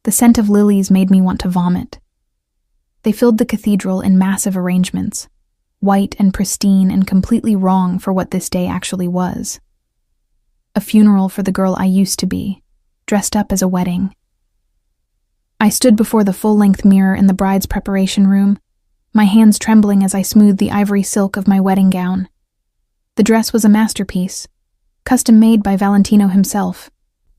The scent of lilies made me want to vomit. They filled the cathedral in massive arrangements, white and pristine and completely wrong for what this day actually was. A funeral for the girl I used to be, dressed up as a wedding. I stood before the full-length mirror in the bride's preparation room, my hands trembling as I smoothed the ivory silk of my wedding gown. The dress was a masterpiece, custom-made by Valentino himself,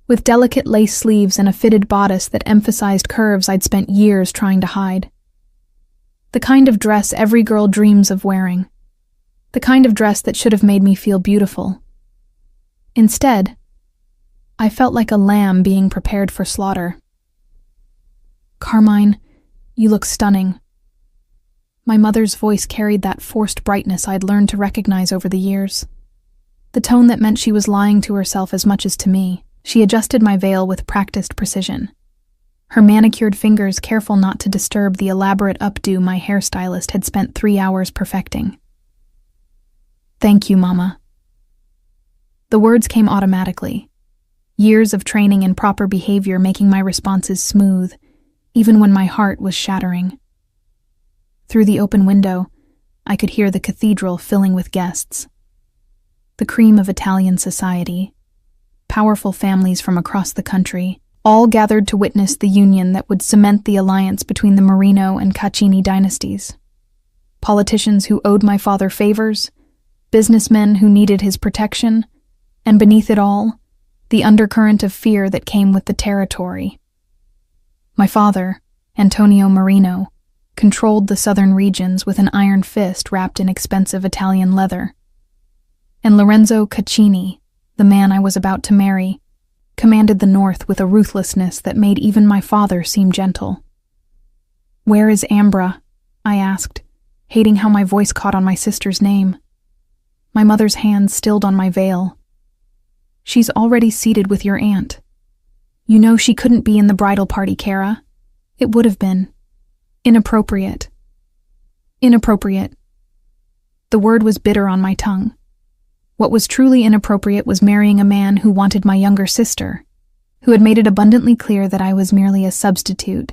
with delicate lace sleeves and a fitted bodice that emphasized curves I'd spent years trying to hide. The kind of dress every girl dreams of wearing. The kind of dress that should have made me feel beautiful. Instead, I felt like a lamb being prepared for slaughter. "Carmine, you look stunning." My mother's voice carried that forced brightness I'd learned to recognize over the years. The tone that meant she was lying to herself as much as to me. She adjusted my veil with practiced precision, her manicured fingers careful not to disturb the elaborate updo my hairstylist had spent 3 hours perfecting. "Thank you, Mama." The words came automatically, years of training in proper behavior making my responses smooth, even when my heart was shattering. Through the open window, I could hear the cathedral filling with guests. The cream of Italian society, powerful families from across the country, all gathered to witness the union that would cement the alliance between the Marino and Caccini dynasties. Politicians who owed my father favors, businessmen who needed his protection, and beneath it all, the undercurrent of fear that came with the territory. My father, Antonio Marino, controlled the southern regions with an iron fist wrapped in expensive Italian leather. And Lorenzo Caccini, the man I was about to marry, commanded the north with a ruthlessness that made even my father seem gentle. "Where is Ambra?" I asked, hating how my voice caught on my sister's name. My mother's hand stilled on my veil. "She's already seated with your aunt. You know she couldn't be in the bridal party, Kara. It would have been inappropriate." Inappropriate. The word was bitter on my tongue. What was truly inappropriate was marrying a man who wanted my younger sister, who had made it abundantly clear that I was merely a substitute,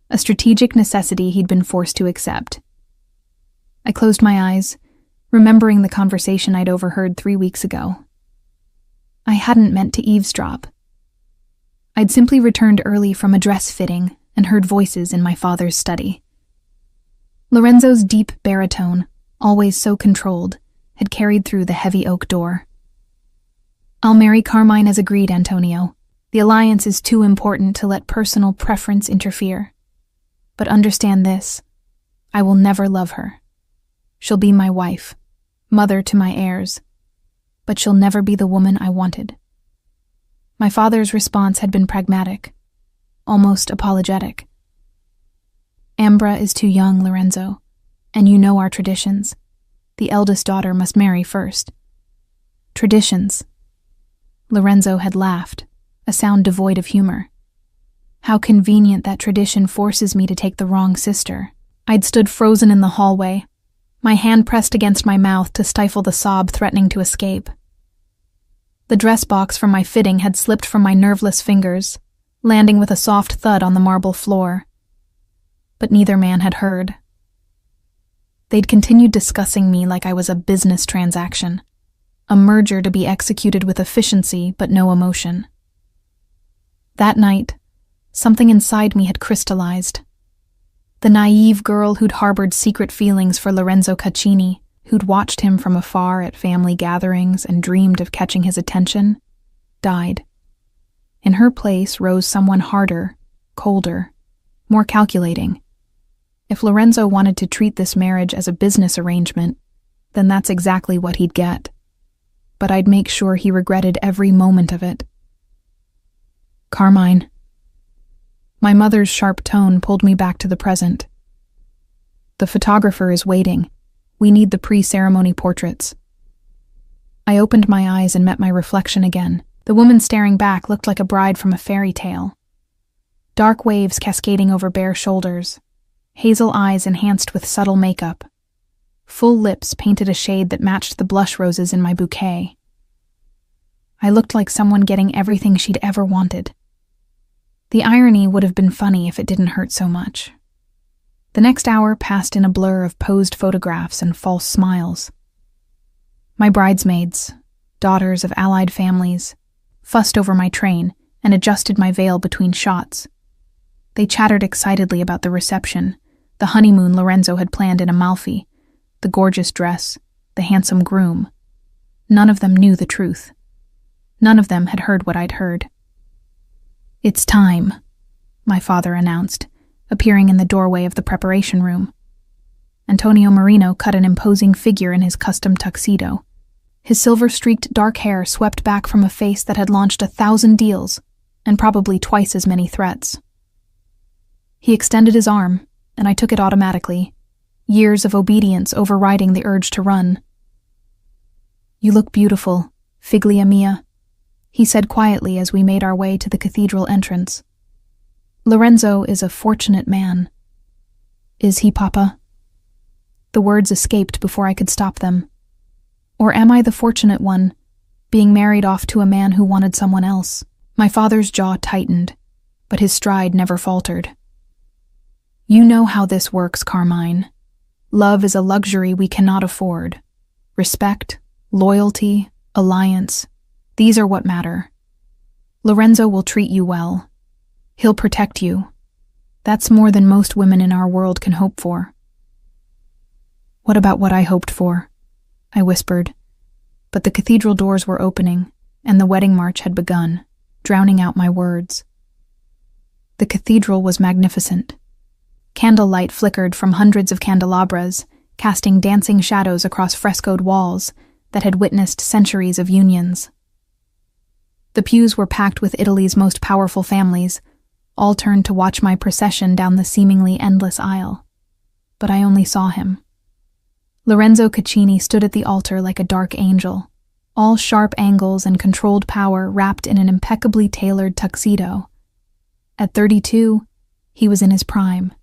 a strategic necessity he'd been forced to accept. I closed my eyes, remembering the conversation I'd overheard 3 weeks ago. I hadn't meant to eavesdrop. I'd simply returned early from a dress fitting and heard voices in my father's study. Lorenzo's deep baritone, always so controlled, had carried through the heavy oak door. "I'll marry Carmine as agreed, Antonio. The alliance is too important to let personal preference interfere. But understand this, I will never love her. She'll be my wife, mother to my heirs, but she'll never be the woman I wanted." My father's response had been pragmatic, almost apologetic. "Ambra is too young, Lorenzo, and you know our traditions. The eldest daughter must marry first." "Traditions." Lorenzo had laughed, a sound devoid of humor. How convenient that tradition forces me to take the wrong sister. I'd stood frozen in the hallway, my hand pressed against my mouth to stifle the sob threatening to escape. The dress box from my fitting had slipped from my nerveless fingers, landing with a soft thud on the marble floor. But neither man had heard. They'd continued discussing me like I was a business transaction, a merger to be executed with efficiency but no emotion. That night, something inside me had crystallized. The naive girl who'd harbored secret feelings for Lorenzo Caccini, who'd watched him from afar at family gatherings and dreamed of catching his attention, died. In her place rose someone harder, colder, more calculating. If Lorenzo wanted to treat this marriage as a business arrangement, then that's exactly what he'd get. But I'd make sure he regretted every moment of it. "Carmine." My mother's sharp tone pulled me back to the present. "The photographer is waiting. We need the pre-ceremony portraits." I opened my eyes and met my reflection again. The woman staring back looked like a bride from a fairy tale. Dark waves cascading over bare shoulders, hazel eyes enhanced with subtle makeup, full lips painted a shade that matched the blush roses in my bouquet. I looked like someone getting everything she'd ever wanted. The irony would have been funny if it didn't hurt so much. The next hour passed in a blur of posed photographs and false smiles. My bridesmaids, daughters of allied families, fussed over my train and adjusted my veil between shots. They chattered excitedly about the reception, the honeymoon Lorenzo had planned in Amalfi, the gorgeous dress, the handsome groom. None of them knew the truth. None of them had heard what I'd heard. "It's time," my father announced, appearing in the doorway of the preparation room. Antonio Marino cut an imposing figure in his custom tuxedo. His silver-streaked dark hair swept back from a face that had launched 1,000 deals and probably twice as many threats. He extended his arm, and I took it automatically, years of obedience overriding the urge to run. "You look beautiful, figlia mia," he said quietly as we made our way to the cathedral entrance. "Lorenzo is a fortunate man." "Is he, Papa?" The words escaped before I could stop them. Or am I the fortunate one, being married off to a man who wanted someone else? My father's jaw tightened, but his stride never faltered. "You know how this works, Carmine. Love is a luxury we cannot afford. Respect, loyalty, alliance, these are what matter. Lorenzo will treat you well. He'll protect you. That's more than most women in our world can hope for." "What about what I hoped for?" I whispered, but the cathedral doors were opening, and the wedding march had begun, drowning out my words. The cathedral was magnificent. Candlelight flickered from hundreds of candelabras, casting dancing shadows across frescoed walls that had witnessed centuries of unions. The pews were packed with Italy's most powerful families, all turned to watch my procession down the seemingly endless aisle. But I only saw him. Lorenzo Caccini stood at the altar like a dark angel, all sharp angles and controlled power wrapped in an impeccably tailored tuxedo. At 32, he was in his prime,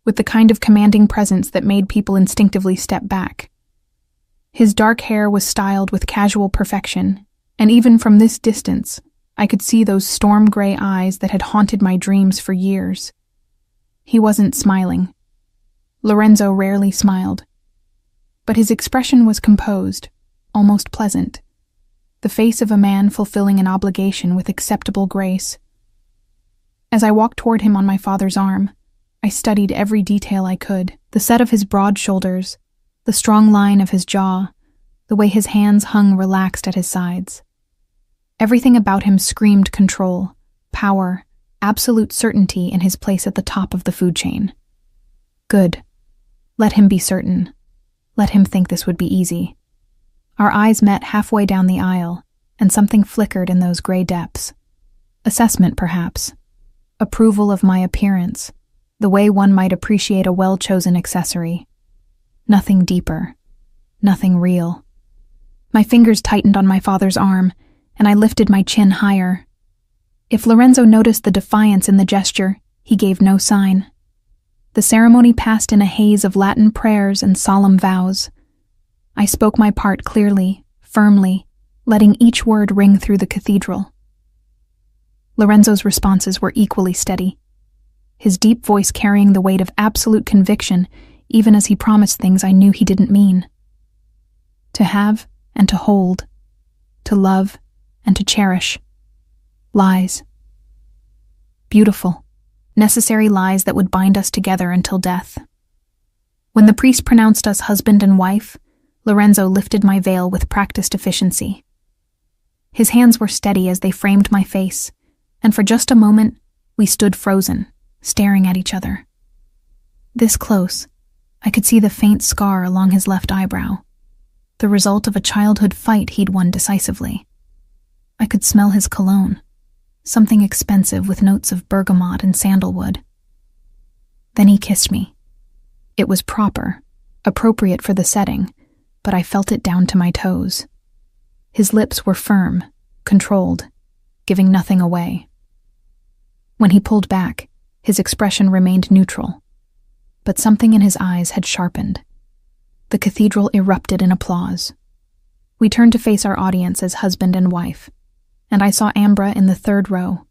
with the kind of commanding presence that made people instinctively step back. His dark hair was styled with casual perfection, and even from this distance, I could see those storm-gray eyes that had haunted my dreams for years. He wasn't smiling. Lorenzo rarely smiled. But his expression was composed, almost pleasant, the face of a man fulfilling an obligation with acceptable grace. As I walked toward him on my father's arm, I studied every detail I could, the set of his broad shoulders, the strong line of his jaw, the way his hands hung relaxed at his sides. Everything about him screamed control, power, absolute certainty in his place at the top of the food chain. Good. Let him be certain. Let him think this would be easy. Our eyes met halfway down the aisle, and something flickered in those gray depths. Assessment, perhaps. Approval of my appearance, the way one might appreciate a well-chosen accessory. Nothing deeper. Nothing real. My fingers tightened on my father's arm, and I lifted my chin higher. If Lorenzo noticed the defiance in the gesture, he gave no sign. The ceremony passed in a haze of Latin prayers and solemn vows. I spoke my part clearly, firmly, letting each word ring through the cathedral. Lorenzo's responses were equally steady, his deep voice carrying the weight of absolute conviction, even as he promised things I knew he didn't mean. To have and to hold, to love and to cherish. Lies. Beautiful. Necessary lies that would bind us together until death. When the priest pronounced us husband and wife, Lorenzo lifted my veil with practiced efficiency. His hands were steady as they framed my face, and for just a moment, we stood frozen, staring at each other. This close, I could see the faint scar along his left eyebrow, the result of a childhood fight he'd won decisively. I could smell his cologne, something expensive with notes of bergamot and sandalwood. Then he kissed me. It was proper, appropriate for the setting, but I felt it down to my toes. His lips were firm, controlled, giving nothing away. When he pulled back, his expression remained neutral, but something in his eyes had sharpened. The cathedral erupted in applause. We turned to face our audience as husband and wife, and I saw Ambra in the third row,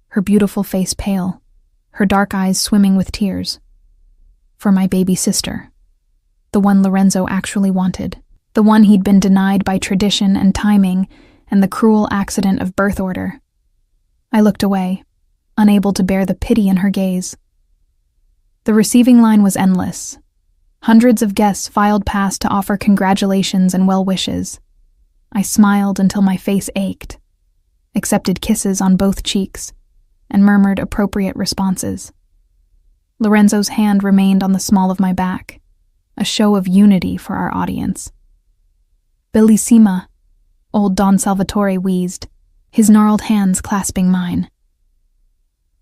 her beautiful face pale, her dark eyes swimming with tears. For my baby sister, the one Lorenzo actually wanted, the one he'd been denied by tradition and timing and the cruel accident of birth order. I looked away, unable to bear the pity in her gaze. The receiving line was endless. Hundreds of guests filed past to offer congratulations and well wishes. I smiled until my face ached, accepted kisses on both cheeks, and murmured appropriate responses. Lorenzo's hand remained on the small of my back, a show of unity for our audience. Bellissima, old Don Salvatore wheezed, his gnarled hands clasping mine.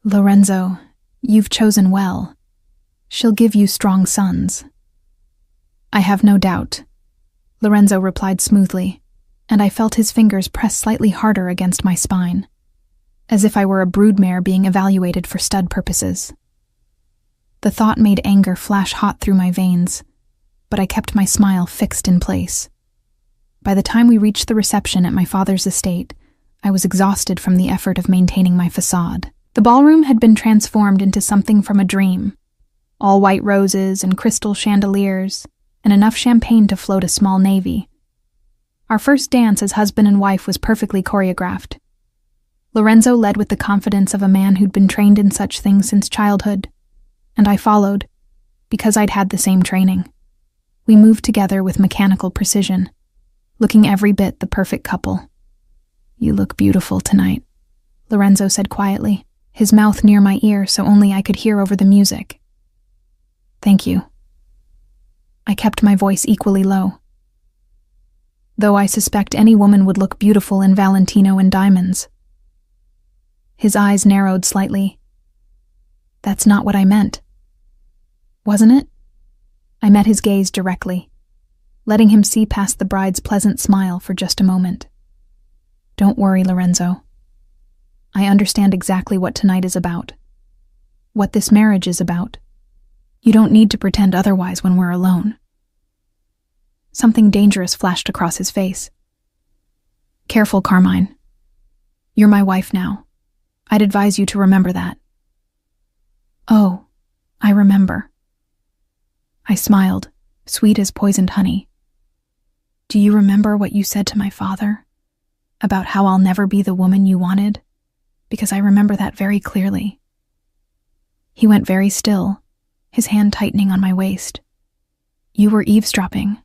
Lorenzo, you've chosen well. She'll give you strong sons. I have no doubt, Lorenzo replied smoothly, and I felt his fingers press slightly harder against my spine, as if I were a broodmare being evaluated for stud purposes. The thought made anger flash hot through my veins, but I kept my smile fixed in place. By the time we reached the reception at my father's estate, I was exhausted from the effort of maintaining my facade. The ballroom had been transformed into something from a dream. All white roses and crystal chandeliers, and enough champagne to float a small navy. Our first dance as husband and wife was perfectly choreographed. Lorenzo led with the confidence of a man who'd been trained in such things since childhood, and I followed, because I'd had the same training. We moved together with mechanical precision, looking every bit the perfect couple. You look beautiful tonight, Lorenzo said quietly, his mouth near my ear so only I could hear over the music. Thank you. I kept my voice equally low. Though I suspect any woman would look beautiful in Valentino and diamonds. His eyes narrowed slightly. That's not what I meant. Wasn't it? I met his gaze directly, letting him see past the bride's pleasant smile for just a moment. Don't worry, Lorenzo. I understand exactly what tonight is about. What this marriage is about. You don't need to pretend otherwise when we're alone. Something dangerous flashed across his face. Careful, Carmine. You're my wife now. I'd advise you to remember that. Oh, I remember. I smiled, sweet as poisoned honey. Do you remember what you said to my father? About how I'll never be the woman you wanted? Because I remember that very clearly. He went very still, his hand tightening on my waist. You were eavesdropping.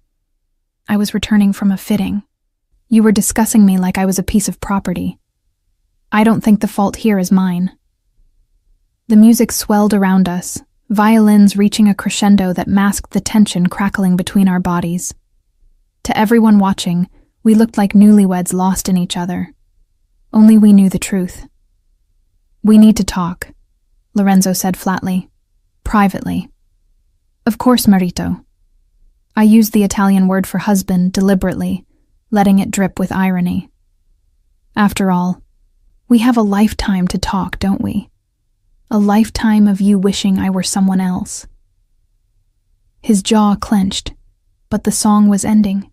I was returning from a fitting. You were discussing me like I was a piece of property. I don't think the fault here is mine. The music swelled around us, violins reaching a crescendo that masked the tension crackling between our bodies. To everyone watching, we looked like newlyweds lost in each other. Only we knew the truth. We need to talk, Lorenzo said flatly. Privately. Of course, marito. I used the Italian word for husband deliberately, letting it drip with irony. After all, we have a lifetime to talk, don't we? A lifetime of you wishing I were someone else. His jaw clenched, but the song was ending,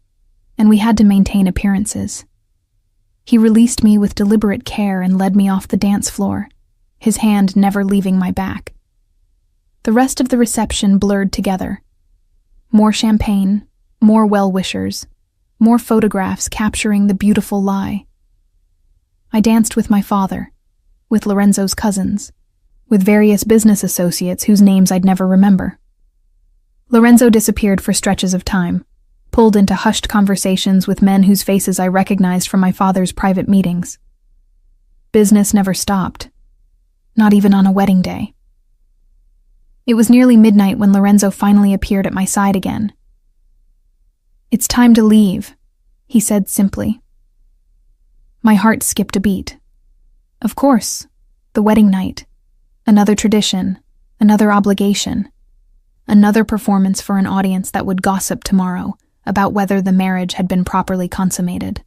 and we had to maintain appearances. He released me with deliberate care and led me off the dance floor, his hand never leaving my back. The rest of the reception blurred together. More champagne, more well-wishers, more photographs capturing the beautiful lie. I danced with my father, with Lorenzo's cousins, with various business associates whose names I'd never remember. Lorenzo disappeared for stretches of time, pulled into hushed conversations with men whose faces I recognized from my father's private meetings. Business never stopped, not even on a wedding day. It was nearly midnight when Lorenzo finally appeared at my side again. It's time to leave, he said simply. My heart skipped a beat. Of course, the wedding night. Another tradition, another obligation, another performance for an audience that would gossip tomorrow about whether the marriage had been properly consummated.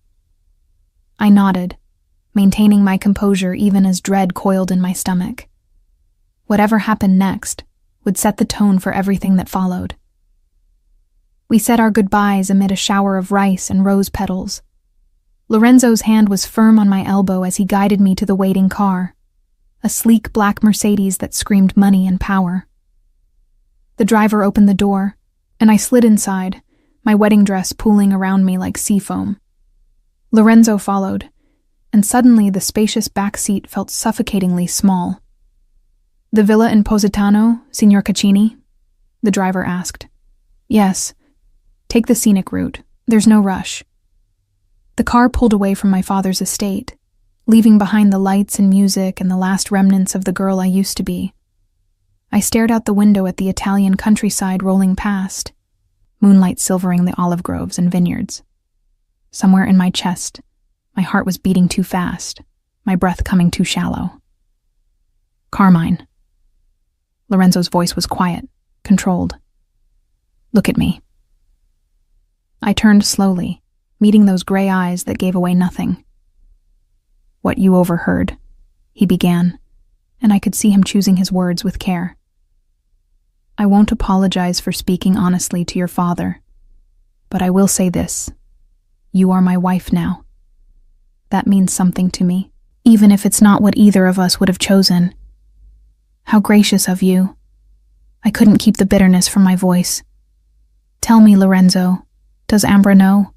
I nodded, maintaining my composure even as dread coiled in my stomach. Whatever happened next would set the tone for everything that followed. We said our goodbyes amid a shower of rice and rose petals. Lorenzo's hand was firm on my elbow as he guided me to the waiting car, a sleek black Mercedes that screamed money and power. The driver opened the door, and I slid inside, my wedding dress pooling around me like sea foam. Lorenzo followed, and suddenly the spacious back seat felt suffocatingly small. "The villa in Positano, Signor Caccini?" the driver asked. "Yes. Take the scenic route. There's no rush." The car pulled away from my father's estate, leaving behind the lights and music and the last remnants of the girl I used to be. I stared out the window at the Italian countryside rolling past, moonlight silvering the olive groves and vineyards. Somewhere in my chest, my heart was beating too fast, my breath coming too shallow. "Carmine." Lorenzo's voice was quiet, controlled. "Look at me." I turned slowly, meeting those gray eyes that gave away nothing. "What you overheard," he began, and I could see him choosing his words with care. "I won't apologize for speaking honestly to your father, but I will say this. You are my wife now. That means something to me, even if it's not what either of us would have chosen." "How gracious of you." I couldn't keep the bitterness from my voice. "Tell me, Lorenzo, does Ambra know?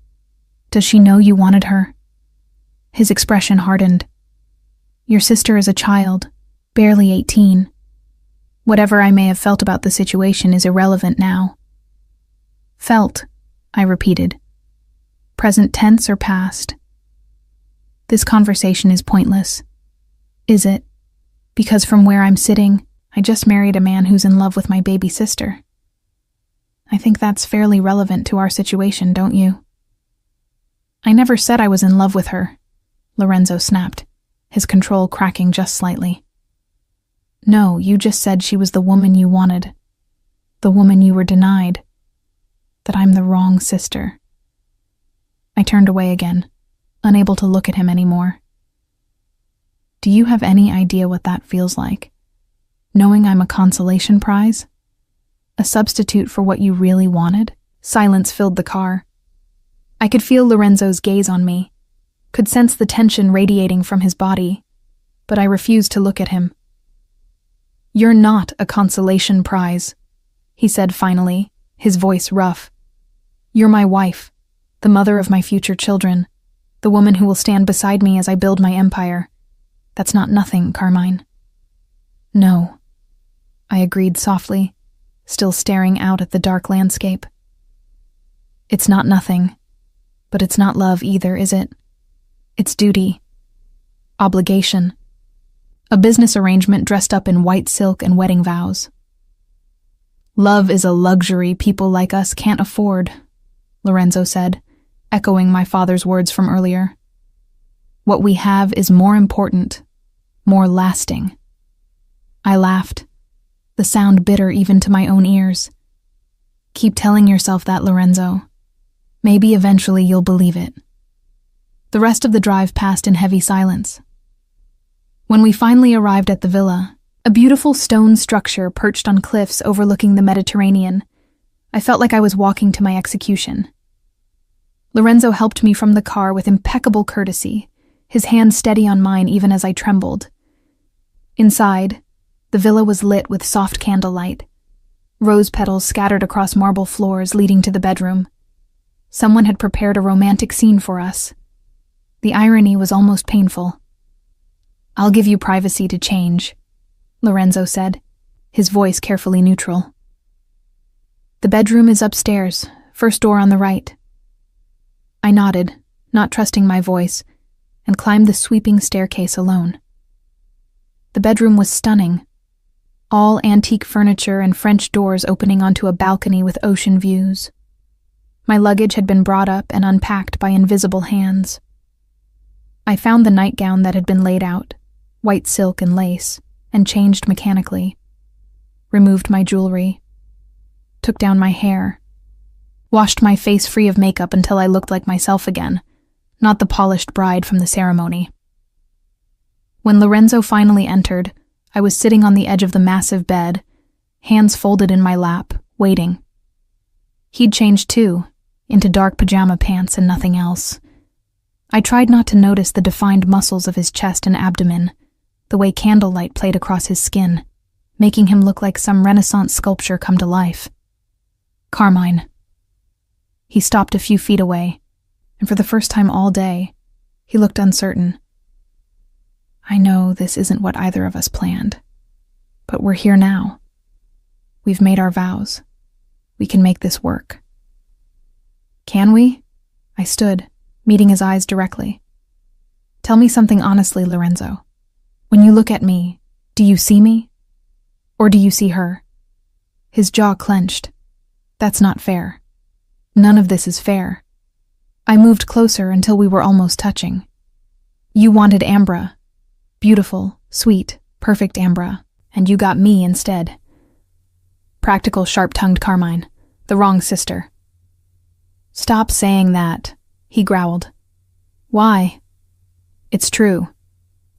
Does she know you wanted her?" His expression hardened. "Your sister is a child, barely 18. Whatever I may have felt about the situation is irrelevant now." "Felt," I repeated. "Present tense or past?" "This conversation is pointless." "Is it? Because from where I'm sitting, I just married a man who's in love with my baby sister." "I think that's fairly relevant to our situation, don't you?" "I never said I was in love with her," Lorenzo snapped, his control cracking just slightly. "No, you just said she was the woman you wanted, the woman you were denied, that I'm the wrong sister." I turned away again, unable to look at him anymore. "Do you have any idea what that feels like? Knowing I'm a consolation prize? A substitute for what you really wanted?" Silence filled the car. I could feel Lorenzo's gaze on me, could sense the tension radiating from his body, but I refused to look at him. "You're not a consolation prize," he said finally, his voice rough. "You're my wife, the mother of my future children, the woman who will stand beside me as I build my empire. That's not nothing, Carmine." "No," I agreed softly, still staring out at the dark landscape. "It's not nothing, but it's not love either, is it? It's duty. Obligation. A business arrangement dressed up in white silk and wedding vows. Love is a luxury people like us can't afford," Lorenzo said, echoing my father's words from earlier. "What we have is more important, more lasting." I laughed, the sound bitter even to my own ears. "Keep telling yourself that, Lorenzo. Maybe eventually you'll believe it." The rest of the drive passed in heavy silence. When we finally arrived at the villa, a beautiful stone structure perched on cliffs overlooking the Mediterranean, I felt like I was walking to my execution. Lorenzo helped me from the car with impeccable courtesy, his hand steady on mine even as I trembled. Inside, the villa was lit with soft candlelight, rose petals scattered across marble floors leading to the bedroom. Someone had prepared a romantic scene for us. The irony was almost painful. "I'll give you privacy to change," Lorenzo said, his voice carefully neutral. "The bedroom is upstairs, first door on the right." I nodded, not trusting my voice, and climbed the sweeping staircase alone. The bedroom was stunning. All antique furniture and French doors opening onto a balcony with ocean views. My luggage had been brought up and unpacked by invisible hands. I found the nightgown that had been laid out, white silk and lace, and changed mechanically. Removed my jewelry. Took down my hair. Washed my face free of makeup until I looked like myself again, not the polished bride from the ceremony. When Lorenzo finally entered, I was sitting on the edge of the massive bed, hands folded in my lap, waiting. He'd changed too, into dark pajama pants and nothing else. I tried not to notice the defined muscles of his chest and abdomen, the way candlelight played across his skin, making him look like some Renaissance sculpture come to life. "Carmine." He stopped a few feet away, and for the first time all day, he looked uncertain. "I know this isn't what either of us planned, but we're here now. We've made our vows. We can make this work." "Can we?" I stood, meeting his eyes directly. "Tell me something honestly, Lorenzo. When you look at me, do you see me? Or do you see her?" His jaw clenched. "That's not fair. None of this is fair." I moved closer until we were almost touching. "You wanted Ambra. Beautiful, sweet, perfect Ambra, and you got me instead." Practical, sharp-tongued Carmine, the wrong sister. "Stop saying that," he growled. "Why?" "It's true."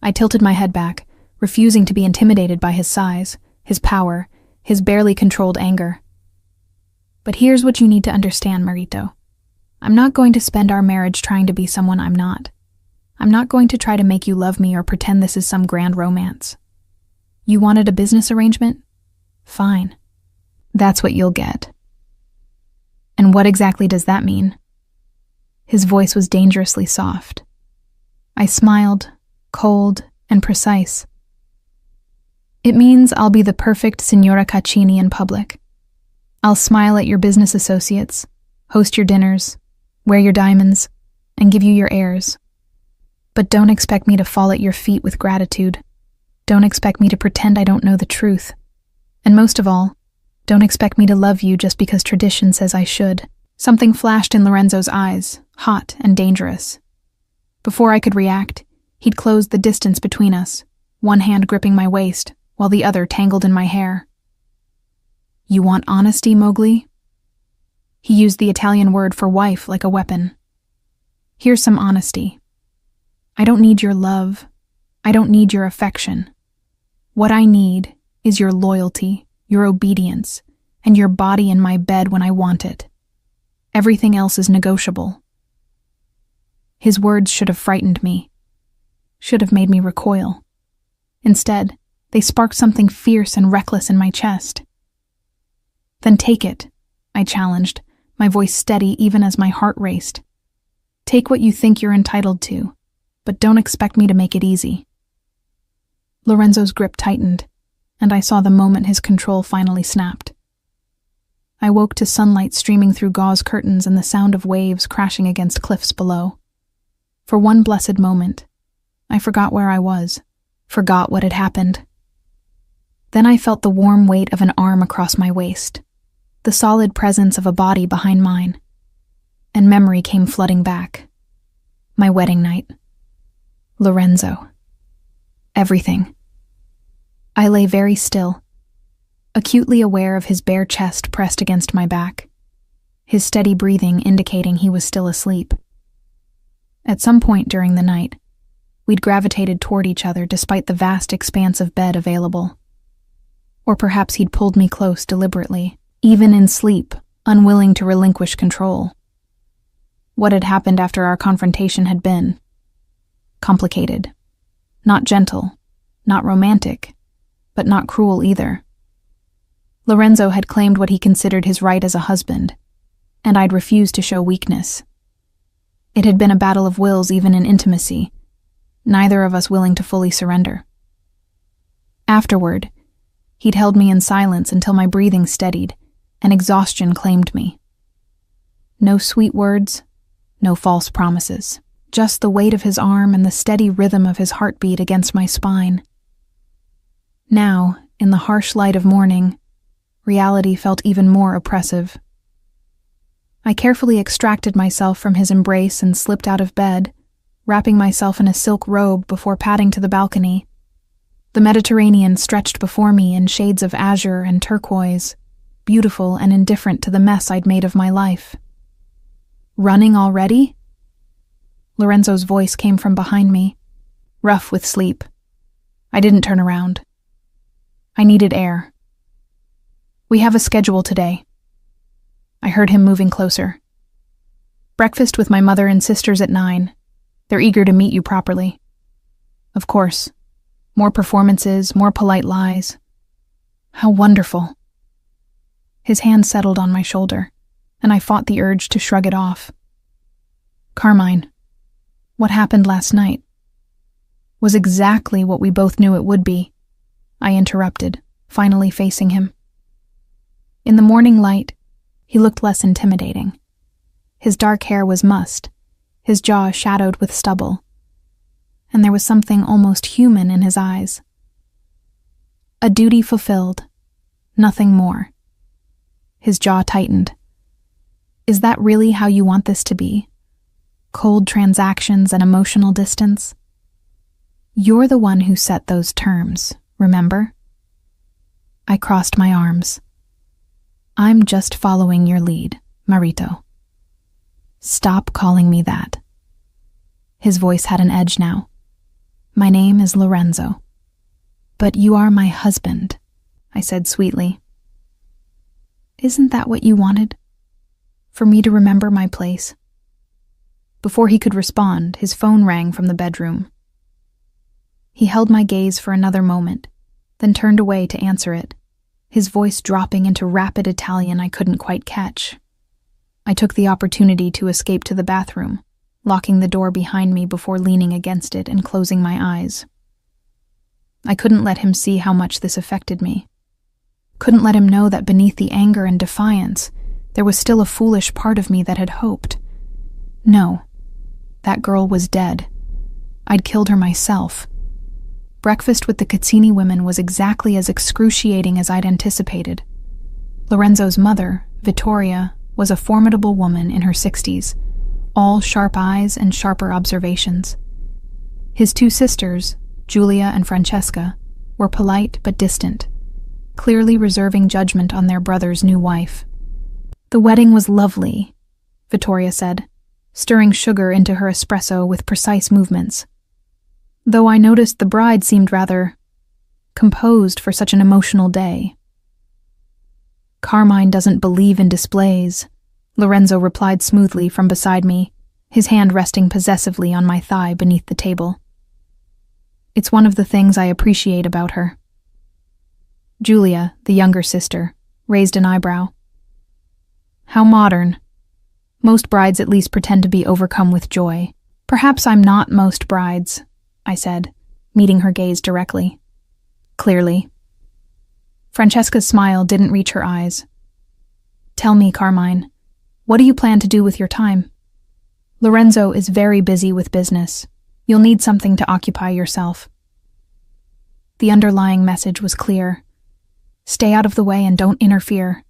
I tilted my head back, refusing to be intimidated by his size, his power, his barely controlled anger. "But here's what you need to understand, Marito. I'm not going to spend our marriage trying to be someone I'm not. I'm not going to try to make you love me or pretend this is some grand romance. You wanted a business arrangement? Fine. That's what you'll get." "And what exactly does that mean?" His voice was dangerously soft. I smiled, cold and precise. "It means I'll be the perfect Signora Caccini in public. I'll smile at your business associates, host your dinners, wear your diamonds, and give you your airs. But don't expect me to fall at your feet with gratitude. Don't expect me to pretend I don't know the truth. And most of all, don't expect me to love you just because tradition says I should." Something flashed in Lorenzo's eyes, hot and dangerous. Before I could react, he'd closed the distance between us, one hand gripping my waist, while the other tangled in my hair. "You want honesty, Mowgli?" He used the Italian word for wife like a weapon. "Here's some honesty. I don't need your love. I don't need your affection. What I need is your loyalty, your obedience, and your body in my bed when I want it. Everything else is negotiable." His words should have frightened me, should have made me recoil. Instead, they sparked something fierce and reckless in my chest. "Then take it," I challenged, my voice steady even as my heart raced. "Take what you think you're entitled to, but don't expect me to make it easy." Lorenzo's grip tightened, and I saw the moment his control finally snapped. I woke to sunlight streaming through gauze curtains and the sound of waves crashing against cliffs below. For one blessed moment, I forgot where I was, forgot what had happened. Then I felt the warm weight of an arm across my waist, the solid presence of a body behind mine, and memory came flooding back. My wedding night. Lorenzo. Everything. I lay very still, acutely aware of his bare chest pressed against my back, his steady breathing indicating he was still asleep. At some point during the night, we'd gravitated toward each other despite the vast expanse of bed available. Or perhaps he'd pulled me close deliberately, even in sleep, unwilling to relinquish control. What had happened after our confrontation had been complicated, not gentle, not romantic, but not cruel either. Lorenzo had claimed what he considered his right as a husband, and I'd refused to show weakness. It had been a battle of wills even in intimacy, neither of us willing to fully surrender. Afterward, he'd held me in silence until my breathing steadied and exhaustion claimed me. No sweet words, no false promises, just the weight of his arm and the steady rhythm of his heartbeat against my spine. Now, in the harsh light of morning, reality felt even more oppressive. I carefully extracted myself from his embrace and slipped out of bed, wrapping myself in a silk robe before padding to the balcony. The Mediterranean stretched before me in shades of azure and turquoise, beautiful and indifferent to the mess I'd made of my life. "Running already?" Lorenzo's voice came from behind me, rough with sleep. I didn't turn around. I needed air. "We have a schedule today." I heard him moving closer. "Breakfast with my mother and sisters at 9. They're eager to meet you properly." "Of course. More performances, more polite lies. How wonderful. His hand settled on my shoulder, and I fought the urge to shrug it off. Carmine, what happened last night was exactly what we both knew it would be, I interrupted, finally facing him. In the morning light, he looked less intimidating. His dark hair was mussed, his jaw shadowed with stubble, and there was something almost human in his eyes. A duty fulfilled, nothing more. His jaw tightened. Is that really how you want this to be? Cold transactions and emotional distance? You're the one who set those terms, remember? I crossed my arms. I'm just following your lead, Marito. Stop calling me that. His voice had an edge now. My name is Lorenzo. But you are my husband, I said sweetly. Isn't that what you wanted? For me to remember my place? Before he could respond, his phone rang from the bedroom. He held my gaze for another moment, then turned away to answer it, his voice dropping into rapid Italian I couldn't quite catch. I took the opportunity to escape to the bathroom, locking the door behind me before leaning against it and closing my eyes. I couldn't let him see how much this affected me. Couldn't let him know that beneath the anger and defiance, there was still a foolish part of me that had hoped. No, that girl was dead. I'd killed her myself. Breakfast with the Cazzini women was exactly as excruciating as I'd anticipated. Lorenzo's mother, Vittoria, was a formidable woman in her 60s, all sharp eyes and sharper observations. His two sisters, Giulia and Francesca, were polite but distant, clearly reserving judgment on their brother's new wife. The wedding was lovely, Vittoria said, stirring sugar into her espresso with precise movements. Though I noticed the bride seemed rather composed for such an emotional day. Carmine doesn't believe in displays, Lorenzo replied smoothly from beside me, his hand resting possessively on my thigh beneath the table. It's one of the things I appreciate about her. Giulia, the younger sister, raised an eyebrow. How modern. Most brides at least pretend to be overcome with joy. Perhaps I'm not most brides, I said, meeting her gaze directly. Clearly. Francesca's smile didn't reach her eyes. Tell me, Carmine, what do you plan to do with your time? Lorenzo is very busy with business. You'll need something to occupy yourself. The underlying message was clear. Stay out of the way and don't interfere.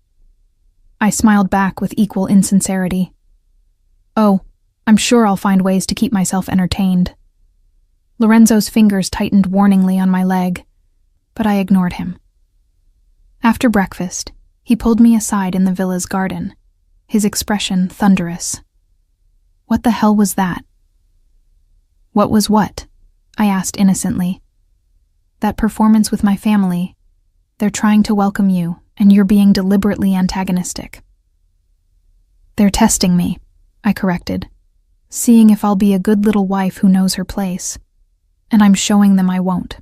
I smiled back with equal insincerity. Oh, I'm sure I'll find ways to keep myself entertained. Lorenzo's fingers tightened warningly on my leg, but I ignored him. After breakfast, he pulled me aside in the villa's garden, his expression thunderous. What the hell was that? What was what? I asked innocently. That performance with my family. They're trying to welcome you, and you're being deliberately antagonistic. They're testing me, I corrected, seeing if I'll be a good little wife who knows her place. And I'm showing them I won't.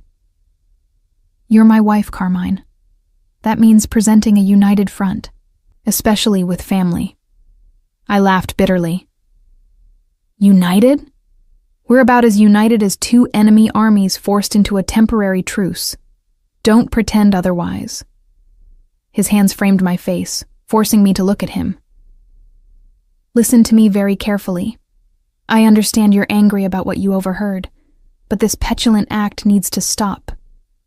You're my wife, Carmine. That means presenting a united front, especially with family. I laughed bitterly. United? We're about as united as two enemy armies forced into a temporary truce. Don't pretend otherwise. His hands framed my face, forcing me to look at him. Listen to me very carefully. I understand you're angry about what you overheard, but this petulant act needs to stop.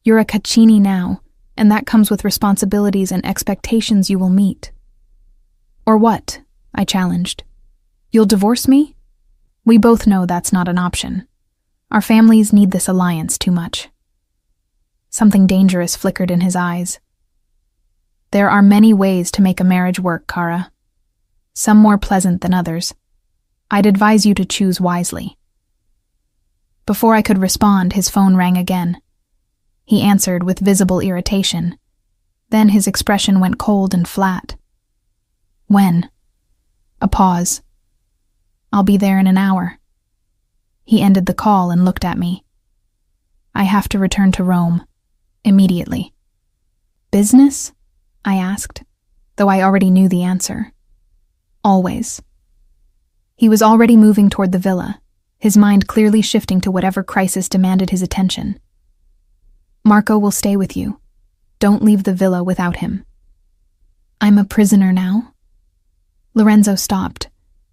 You're a Caccini now, and that comes with responsibilities and expectations you will meet. Or what? I challenged. You'll divorce me? We both know that's not an option. Our families need this alliance too much. Something dangerous flickered in his eyes. There are many ways to make a marriage work, Cara. Some more pleasant than others. I'd advise you to choose wisely. Before I could respond, his phone rang again. He answered with visible irritation. Then his expression went cold and flat. When? A pause. I'll be there in an hour. He ended the call and looked at me. I have to return to Rome. Immediately. Business? I asked, though I already knew the answer. Always. He was already moving toward the villa, his mind clearly shifting to whatever crisis demanded his attention. Marco will stay with you. Don't leave the villa without him. I'm a prisoner now? Lorenzo stopped,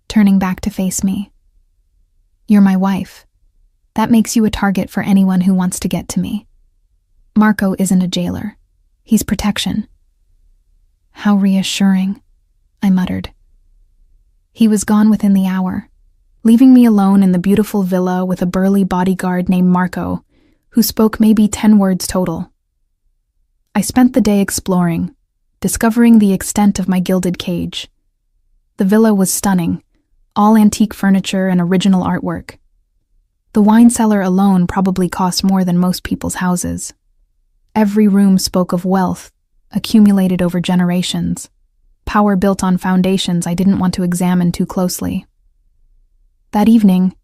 turning back to face me. You're my wife. That makes you a target for anyone who wants to get to me. Marco isn't a jailer. He's protection. How reassuring, I muttered. He was gone within the hour, leaving me alone in the beautiful villa with a burly bodyguard named Marco, who spoke maybe 10 words total. I spent the day exploring, discovering the extent of my gilded cage. The villa was stunning, all antique furniture and original artwork. The wine cellar alone probably cost more than most people's houses. Every room spoke of wealth, accumulated over generations, power built on foundations I didn't want to examine too closely. That evening,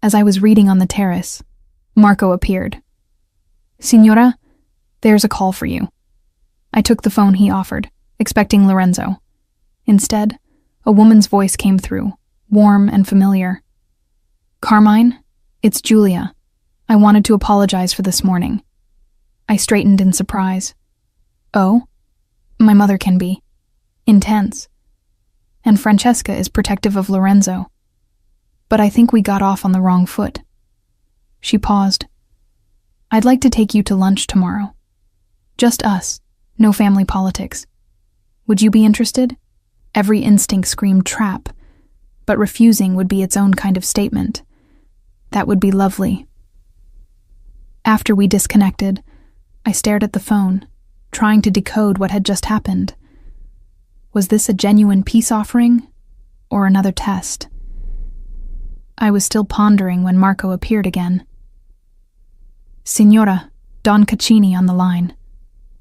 as I was reading on the terrace, Marco appeared. Signora, there's a call for you. I took the phone he offered, expecting Lorenzo. Instead, a woman's voice came through, warm and familiar. Carmine, it's Julia. I wanted to apologize for this morning. I straightened in surprise. Oh? My mother can be. Intense. And Francesca is protective of Lorenzo. But I think we got off on the wrong foot. She paused. I'd like to take you to lunch tomorrow. Just us, no family politics. Would you be interested? Every instinct screamed trap, but refusing would be its own kind of statement. That would be lovely. After we disconnected, I stared at the phone, trying to decode what had just happened. Was this a genuine peace offering, or another test? I was still pondering when Marco appeared again. Signora, Don Caccini on the line.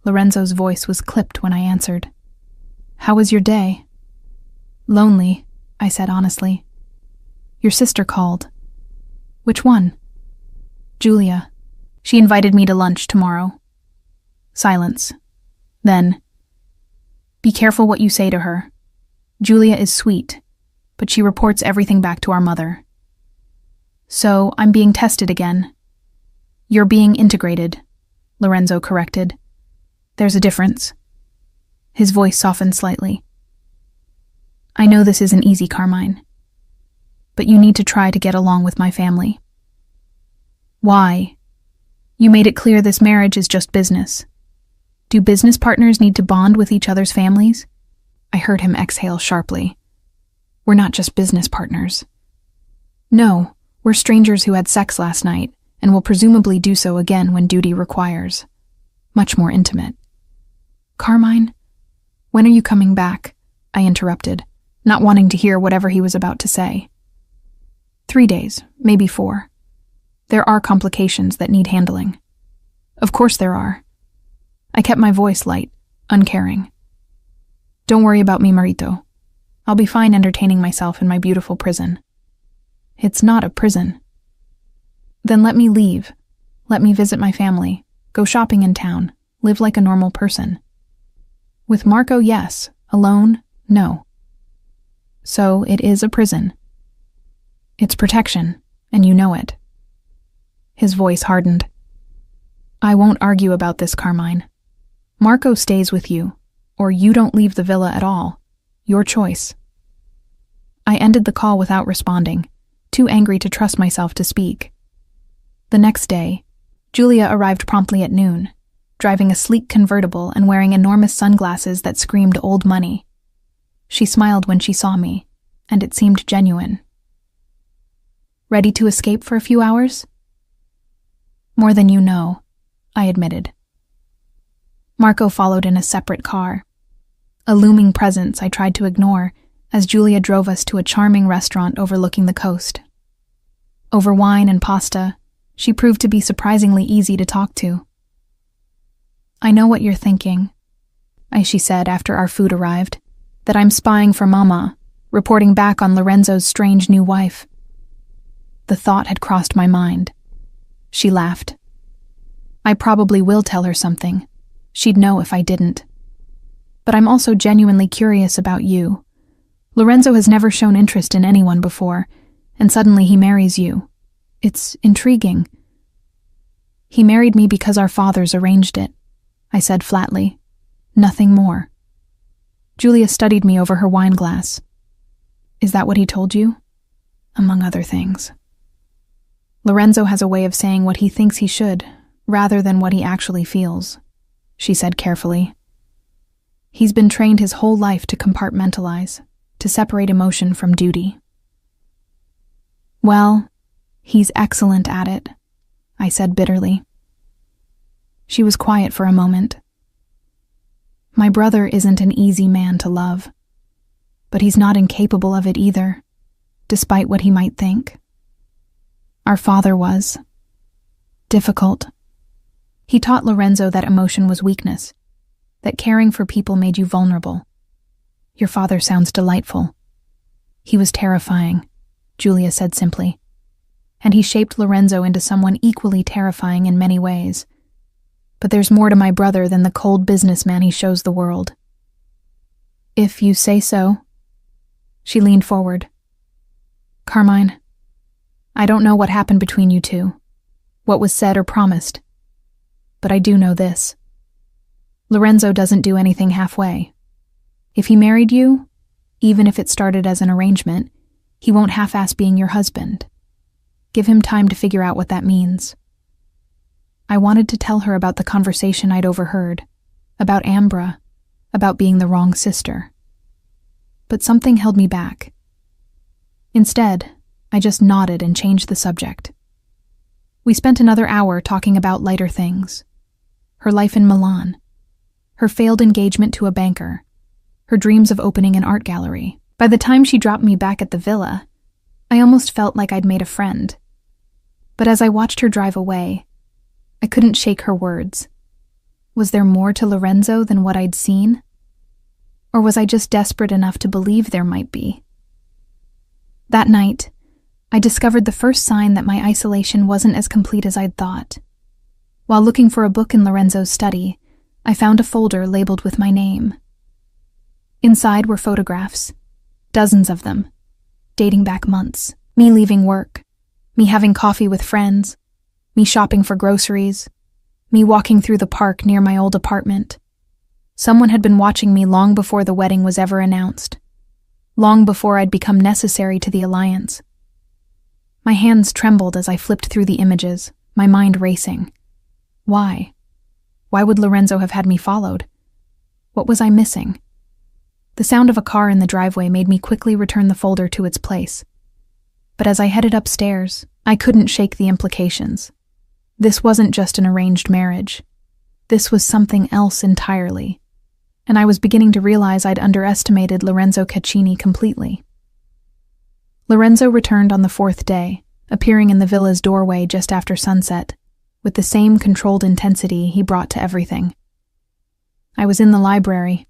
Lorenzo's voice was clipped when I answered. How was your day? Lonely, I said honestly. Your sister called. Which one? Julia. She invited me to lunch tomorrow. Silence. Then, be careful what you say to her. Julia is sweet, but she reports everything back to our mother. So, I'm being tested again. You're being integrated, Lorenzo corrected. There's a difference. His voice softened slightly. I know this isn't easy, Carmine, but you need to try to get along with my family. Why? You made it clear this marriage is just business. Do business partners need to bond with each other's families? I heard him exhale sharply. We're not just business partners. No, we're strangers who had sex last night and will presumably do so again when duty requires. Much more intimate. Carmine, when are you coming back? I interrupted, not wanting to hear whatever he was about to say. 3 days, maybe 4. There are complications that need handling. Of course there are. I kept my voice light, uncaring. Don't worry about me, Marito. I'll be fine entertaining myself in my beautiful prison. It's not a prison. Then let me leave. Let me visit my family, go shopping in town, live like a normal person. With Marco, yes. Alone, no. So it is a prison. It's protection, and you know it. His voice hardened. I won't argue about this, Carmine. Marco stays with you, or you don't leave the villa at all. Your choice. I ended the call without responding, too angry to trust myself to speak. The next day, Julia arrived promptly at noon, driving a sleek convertible and wearing enormous sunglasses that screamed old money. She smiled when she saw me, and it seemed genuine. Ready to escape for a few hours? More than you know, I admitted. Marco followed in a separate car. A looming presence I tried to ignore as Julia drove us to a charming restaurant overlooking the coast. Over wine and pasta, she proved to be surprisingly easy to talk to. I know what you're thinking, she said after our food arrived, that I'm spying for Mama, reporting back on Lorenzo's strange new wife. The thought had crossed my mind. She laughed. I probably will tell her something. She'd know if I didn't. But I'm also genuinely curious about you. Lorenzo has never shown interest in anyone before, and suddenly he marries you. It's intriguing. He married me because our fathers arranged it, I said flatly. Nothing more. Julia studied me over her wine glass. Is that what he told you? Among other things. Lorenzo has a way of saying what he thinks he should, rather than what he actually feels, she said carefully. He's been trained his whole life to compartmentalize, to separate emotion from duty. Well, he's excellent at it, I said bitterly. She was quiet for a moment. My brother isn't an easy man to love, but he's not incapable of it either, despite what he might think. Our father was. Difficult. He taught Lorenzo that emotion was weakness, that caring for people made you vulnerable. Your father sounds delightful. He was terrifying, Julia said simply, and he shaped Lorenzo into someone equally terrifying in many ways. But there's more to my brother than the cold businessman he shows the world. If you say so. She leaned forward. Carmine, I don't know what happened between you two, what was said or promised, but I do know this. Lorenzo doesn't do anything halfway. If he married you, even if it started as an arrangement, he won't half-ass being your husband. Give him time to figure out what that means. I wanted to tell her about the conversation I'd overheard, about Ambra, about being the wrong sister. But something held me back. Instead, I just nodded and changed the subject. We spent another hour talking about lighter things. Her life in Milan, her failed engagement to a banker, her dreams of opening an art gallery. By the time she dropped me back at the villa, I almost felt like I'd made a friend. But as I watched her drive away, I couldn't shake her words. Was there more to Lorenzo than what I'd seen? Or was I just desperate enough to believe there might be? That night, I discovered the first sign that my isolation wasn't as complete as I'd thought. While looking for a book in Lorenzo's study, I found a folder labeled with my name. Inside were photographs, dozens of them, dating back months. Me leaving work, me having coffee with friends, me shopping for groceries, me walking through the park near my old apartment. Someone had been watching me long before the wedding was ever announced, long before I'd become necessary to the alliance. My hands trembled as I flipped through the images, my mind racing. Why? Why would Lorenzo have had me followed? What was I missing? The sound of a car in the driveway made me quickly return the folder to its place. But as I headed upstairs, I couldn't shake the implications. This wasn't just an arranged marriage. This was something else entirely. And I was beginning to realize I'd underestimated Lorenzo Caccini completely. Lorenzo returned on the fourth day, appearing in the villa's doorway just after sunset, with the same controlled intensity he brought to everything. I was in the library,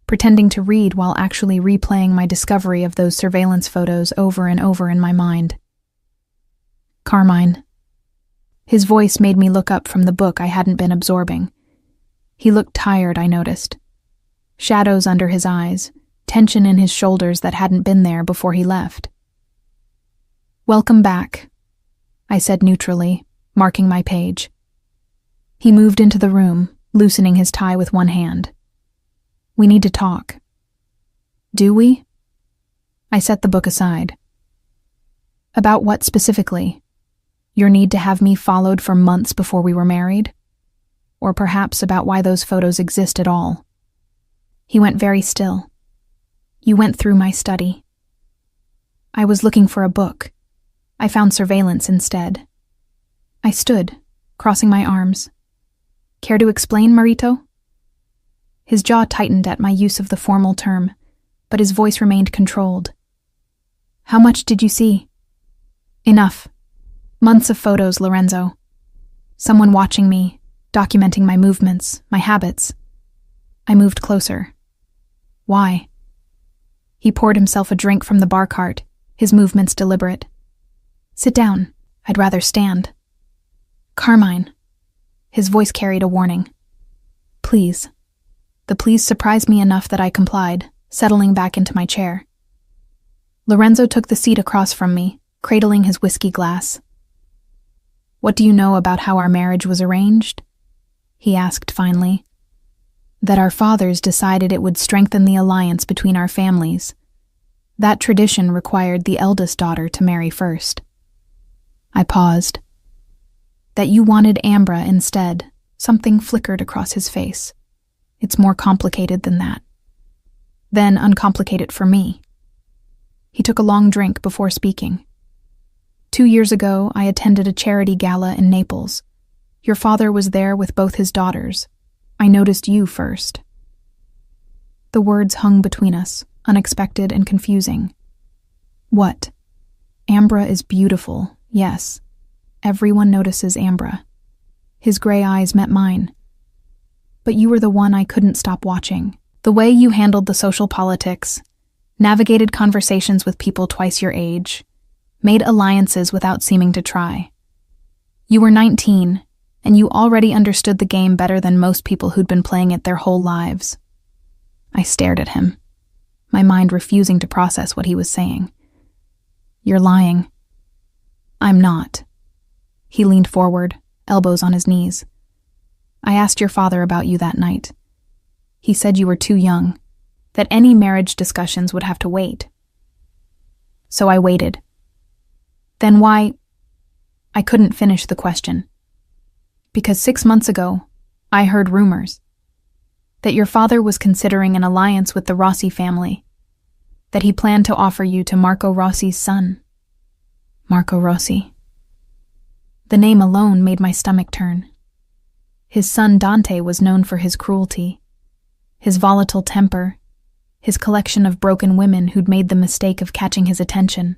pretending to read while actually replaying my discovery of those surveillance photos over and over in my mind. Carmine. His voice made me look up from the book I hadn't been absorbing. He looked tired, I noticed. Shadows under his eyes, tension in his shoulders that hadn't been there before he left. Welcome back, I said neutrally, marking my page. He moved into the room, loosening his tie with one hand. We need to talk. Do we? I set the book aside. About what specifically? Your need to have me followed for months before we were married? Or perhaps about why those photos exist at all? He went very still. You went through my study. I was looking for a book. I found surveillance instead. I stood, crossing my arms. Care to explain, Marito? His jaw tightened at my use of the formal term, but his voice remained controlled. How much did you see? Enough. Months of photos, Lorenzo. Someone watching me, documenting my movements, my habits. I moved closer. Why? He poured himself a drink from the bar cart, his movements deliberate. Sit down. I'd rather stand. Carmine. His voice carried a warning. Please. The please surprised me enough that I complied, settling back into my chair. Lorenzo took the seat across from me, cradling his whiskey glass. What do you know about how our marriage was arranged? He asked finally. That our fathers decided it would strengthen the alliance between our families. That tradition required the eldest daughter to marry first. I paused. That you wanted Ambra instead. Something flickered across his face. It's more complicated than that. Then uncomplicate it for me. He took a long drink before speaking. 2 years ago, I attended a charity gala in Naples. Your father was there with both his daughters. I noticed you first. The words hung between us, unexpected and confusing. What? Ambra is beautiful, yes. Everyone notices Ambra. His gray eyes met mine. But you were the one I couldn't stop watching. The way you handled the social politics, navigated conversations with people twice your age, made alliances without seeming to try. You were 19, and you already understood the game better than most people who'd been playing it their whole lives. I stared at him, my mind refusing to process what he was saying. You're lying. I'm not. He leaned forward, elbows on his knees. I asked your father about you that night. He said you were too young, that any marriage discussions would have to wait. So I waited. Then why? I couldn't finish the question. Because 6 months ago, I heard rumors that your father was considering an alliance with the Rossi family, that he planned to offer you to Marco Rossi's son. Marco Rossi. The name alone made my stomach turn. His son Dante was known for his cruelty, his volatile temper, his collection of broken women who'd made the mistake of catching his attention.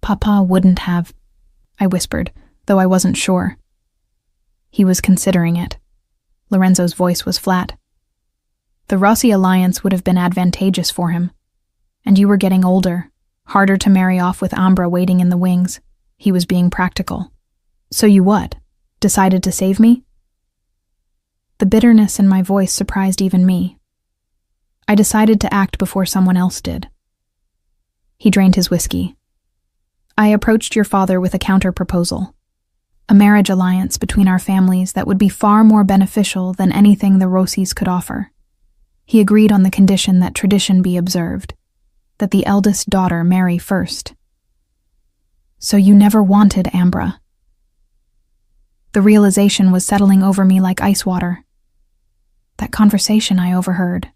Papa wouldn't have, I whispered, though I wasn't sure. He was considering it. Lorenzo's voice was flat. The Rossi alliance would have been advantageous for him. And you were getting older, harder to marry off with Ambra waiting in the wings. He was being practical. So you what? Decided to save me? The bitterness in my voice surprised even me. I decided to act before someone else did. He drained his whiskey. I approached your father with a counter-proposal. A marriage alliance between our families that would be far more beneficial than anything the Rossis could offer. He agreed on the condition that tradition be observed, that the eldest daughter marry first. So you never wanted Ambra. The realization was settling over me like ice water. That conversation I overheard.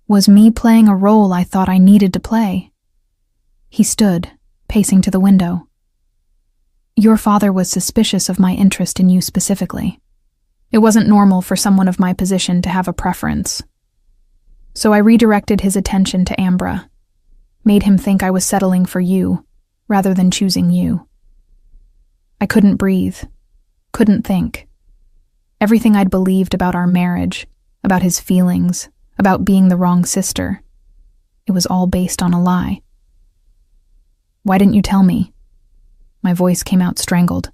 Was me playing a role I thought I needed to play? He stood, pacing to the window. Your father was suspicious of my interest in you specifically. It wasn't normal for someone of my position to have a preference. So I redirected his attention to Ambra, made him think I was settling for you, rather than choosing you. I couldn't breathe, couldn't think. Everything I'd believed about our marriage, about his feelings, about being the wrong sister, it was all based on a lie. Why didn't you tell me? My voice came out strangled.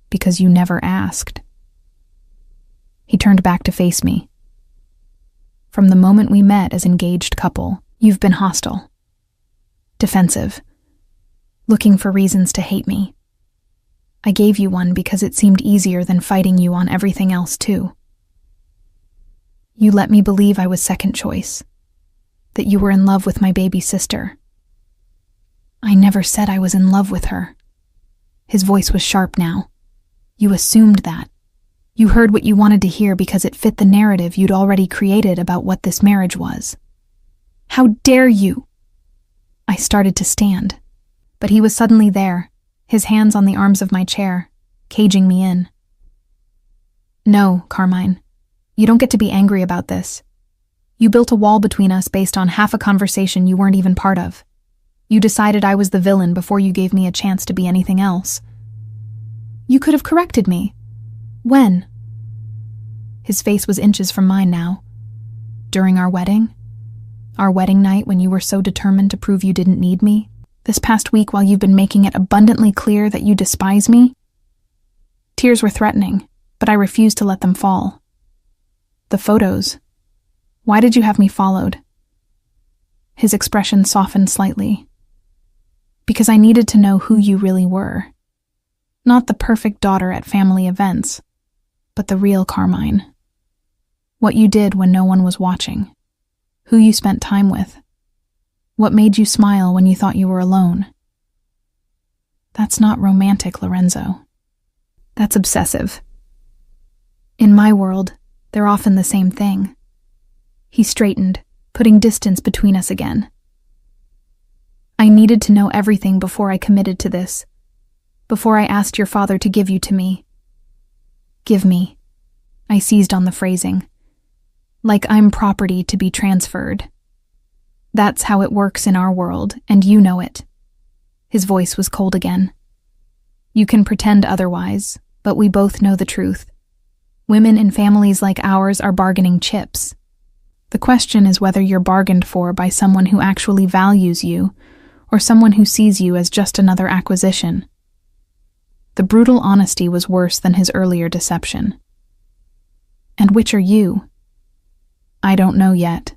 Because you never asked. He turned back to face me. From the moment we met as engaged couple, you've been hostile. Defensive. Looking for reasons to hate me. I gave you one because it seemed easier than fighting you on everything else too. You let me believe I was second choice. That you were in love with my baby sister. I never said I was in love with her. His voice was sharp now. You assumed that. You heard what you wanted to hear because it fit the narrative you'd already created about what this marriage was. How dare you? I started to stand, but he was suddenly there, his hands on the arms of my chair, caging me in. No, Carmine, you don't get to be angry about this. You built a wall between us based on half a conversation you weren't even part of. You decided I was the villain before you gave me a chance to be anything else. You could have corrected me. When? His face was inches from mine now. During our wedding? Our wedding night when you were so determined to prove you didn't need me? This past week while you've been making it abundantly clear that you despise me? tears were threatening, but I refused to let them fall. The photos. Why did you have me followed? His expression softened slightly. Because I needed to know who you really were. Not the perfect daughter at family events, but the real Carmine. What you did when no one was watching. Who you spent time with. What made you smile when you thought you were alone. That's not romantic, Lorenzo. That's obsessive. In my world, they're often the same thing. He straightened, putting distance between us again. I needed to know everything before I committed to this, before I asked your father to give you to me. Give me. I seized on the phrasing. Like I'm property to be transferred. That's how it works in our world, and you know it. His voice was cold again. You can pretend otherwise, but we both know the truth. Women in families like ours are bargaining chips. The question is whether you're bargained for by someone who actually values you, or someone who sees you as just another acquisition. The brutal honesty was worse than his earlier deception. And which are you? I don't know yet.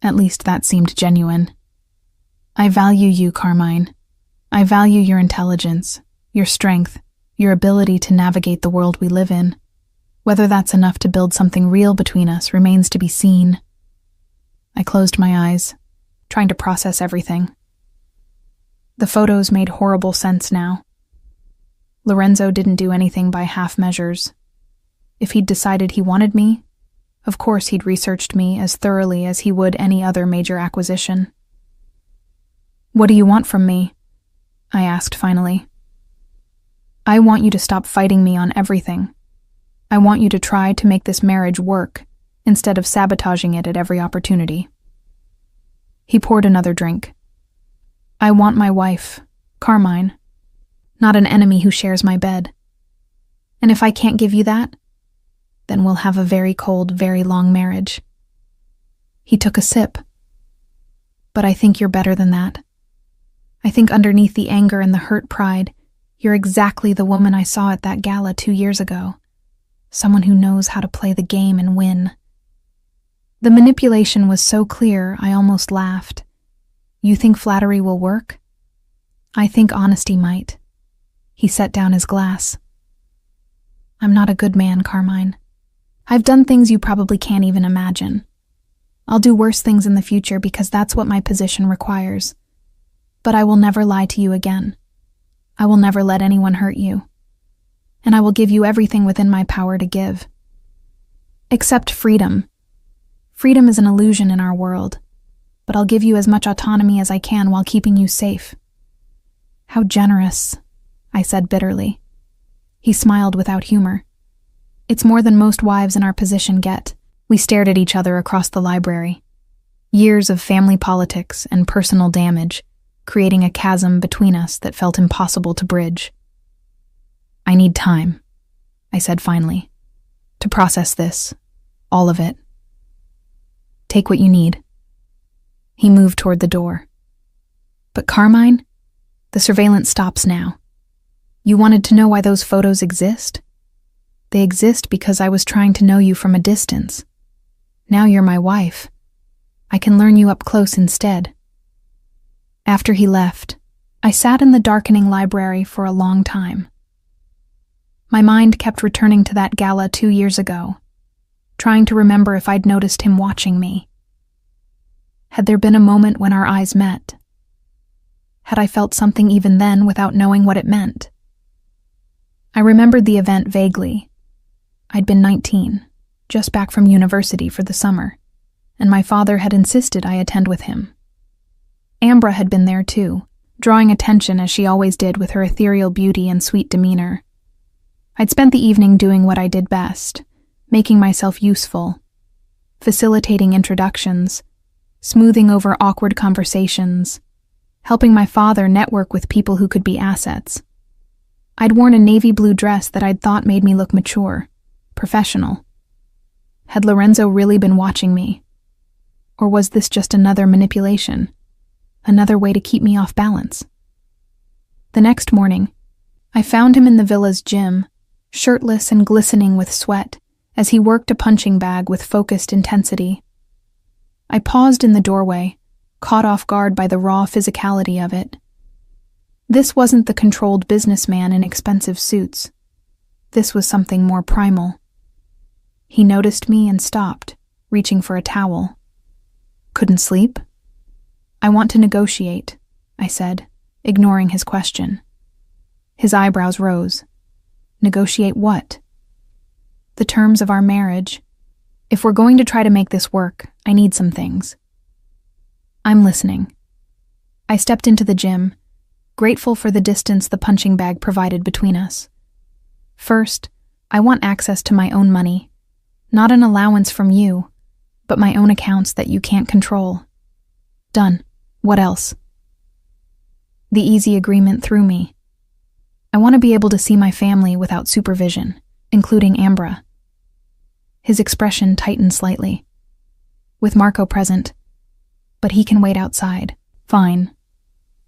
At least that seemed genuine. I value you, Carmine. I value your intelligence, your strength, your ability to navigate the world we live in. Whether that's enough to build something real between us remains to be seen. I closed my eyes, trying to process everything. The photos made horrible sense now. Lorenzo didn't do anything by half measures. If he'd decided he wanted me, of course he'd researched me as thoroughly as he would any other major acquisition. What do you want from me? I asked finally. I want you to stop fighting me on everything. I want you to try to make this marriage work, instead of sabotaging it at every opportunity. He poured another drink. I want my wife, Carmine, not an enemy who shares my bed. And if I can't give you that, then we'll have a very cold, very long marriage. He took a sip. But I think you're better than that. I think underneath the anger and the hurt pride, you're exactly the woman I saw at that gala 2 years ago. Someone who knows how to play the game and win. The manipulation was so clear, I almost laughed. You think flattery will work? I think honesty might. He set down his glass. I'm not a good man, Carmine. I've done things you probably can't even imagine. I'll do worse things in the future because that's what my position requires. But I will never lie to you again. I will never let anyone hurt you. And I will give you everything within my power to give. Except freedom. Freedom is an illusion in our world, but I'll give you as much autonomy as I can while keeping you safe. How generous, I said bitterly. He smiled without humor. It's more than most wives in our position get. We stared at each other across the library. Years of family politics and personal damage, creating a chasm between us that felt impossible to bridge. I need time, I said finally, to process this, all of it. Take what you need. He moved toward the door. But Carmine, the surveillance stops now. You wanted to know why those photos exist? They exist because I was trying to know you from a distance. Now you're my wife. I can learn you up close instead. After he left, I sat in the darkening library for a long time. My mind kept returning to that gala 2 years ago, trying to remember if I'd noticed him watching me. Had there been a moment when our eyes met? Had I felt something even then without knowing what it meant? I remembered the event vaguely. I'd been 19, just back from university for the summer, and my father had insisted I attend with him. Ambra had been there too, drawing attention as she always did with her ethereal beauty and sweet demeanor. I'd spent the evening doing what I did best, making myself useful, facilitating introductions, smoothing over awkward conversations, helping my father network with people who could be assets. I'd worn a navy blue dress that I'd thought made me look mature, professional. Had Lorenzo really been watching me? Or was this just another manipulation? Another way to keep me off balance? The next morning, I found him in the villa's gym, shirtless and glistening with sweat, as he worked a punching bag with focused intensity. I paused in the doorway, caught off guard by the raw physicality of it. This wasn't the controlled businessman in expensive suits. This was something more primal. He noticed me and stopped, reaching for a towel. Couldn't sleep? I want to negotiate, I said, ignoring his question. His eyebrows rose. Negotiate what? The terms of our marriage. If we're going to try to make this work, I need some things. I'm listening. I stepped into the gym, grateful for the distance the punching bag provided between us. First, I want access to my own money, not an allowance from you, but my own accounts that you can't control. Done. What else? The easy agreement threw me. I want to be able to see my family without supervision, including Ambra. His expression tightened slightly. With Marco present, but he can wait outside. Fine.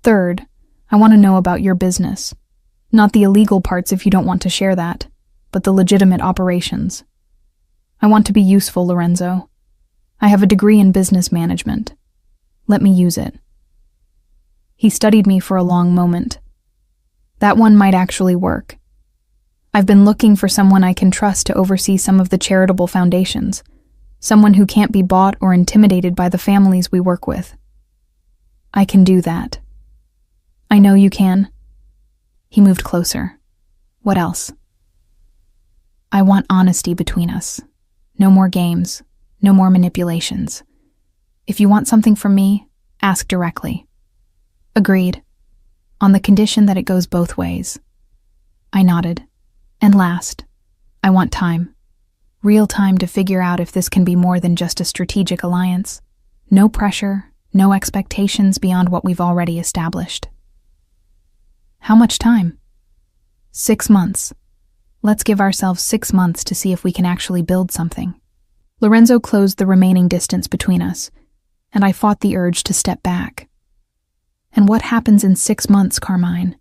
Third, I want to know about your business. Not the illegal parts if you don't want to share that, but the legitimate operations. I want to be useful, Lorenzo. I have a degree in business management. Let me use it. He studied me for a long moment. That one might actually work. I've been looking for someone I can trust to oversee some of the charitable foundations, someone who can't be bought or intimidated by the families we work with. I can do that. I know you can. He moved closer. What else? I want honesty between us. No more games. No more manipulations. If you want something from me, ask directly. Agreed. On the condition that it goes both ways. I nodded. And last, I want time. Real time to figure out if this can be more than just a strategic alliance. No pressure, no expectations beyond what we've already established. How much time? 6 months. Let's give ourselves 6 months to see if we can actually build something. Lorenzo closed the remaining distance between us, and I fought the urge to step back. And what happens in 6 months, Carmine?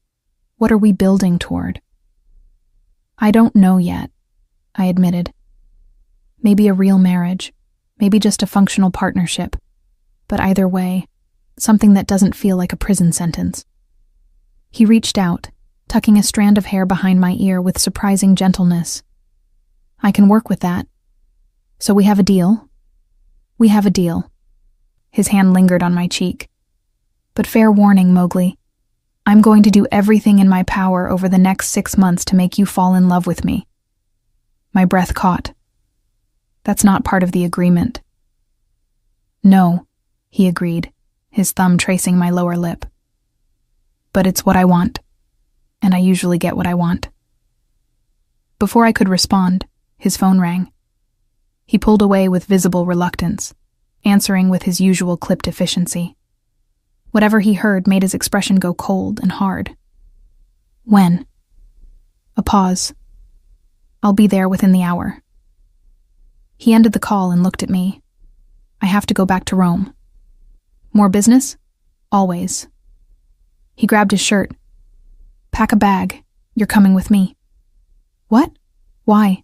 What are we building toward? I don't know yet, I admitted. Maybe a real marriage, maybe just a functional partnership, but either way, something that doesn't feel like a prison sentence. He reached out, tucking a strand of hair behind my ear with surprising gentleness. I can work with that. So we have a deal? We have a deal. His hand lingered on my cheek. But fair warning, Mowgli. I'm going to do everything in my power over the next 6 months to make you fall in love with me. My breath caught. That's not part of the agreement. No, he agreed, his thumb tracing my lower lip. But it's what I want, and I usually get what I want. Before I could respond, his phone rang. He pulled away with visible reluctance, answering with his usual clipped efficiency. Whatever he heard made his expression go cold and hard. When? A pause. I'll be there within the hour. He ended the call and looked at me. I have to go back to Rome. More business? Always. He grabbed his shirt. Pack a bag. You're coming with me. What? Why?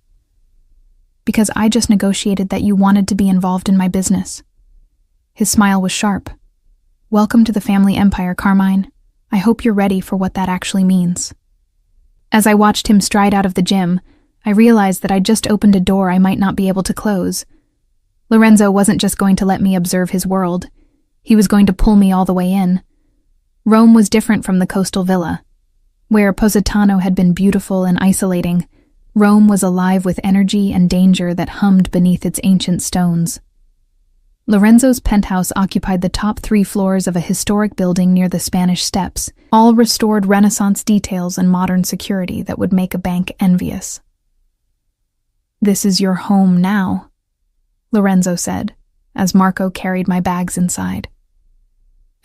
Because I just negotiated that you wanted to be involved in my business. His smile was sharp. Welcome to the family empire, Carmine. I hope you're ready for what that actually means. As I watched him stride out of the gym, I realized that I'd just opened a door I might not be able to close. Lorenzo wasn't just going to let me observe his world. He was going to pull me all the way in. Rome was different from the coastal villa. Where Positano had been beautiful and isolating, Rome was alive with energy and danger that hummed beneath its ancient stones. Lorenzo's penthouse occupied the top 3 floors of a historic building near the Spanish Steps, all restored Renaissance details and modern security that would make a bank envious. This is your home now, Lorenzo said, as Marco carried my bags inside.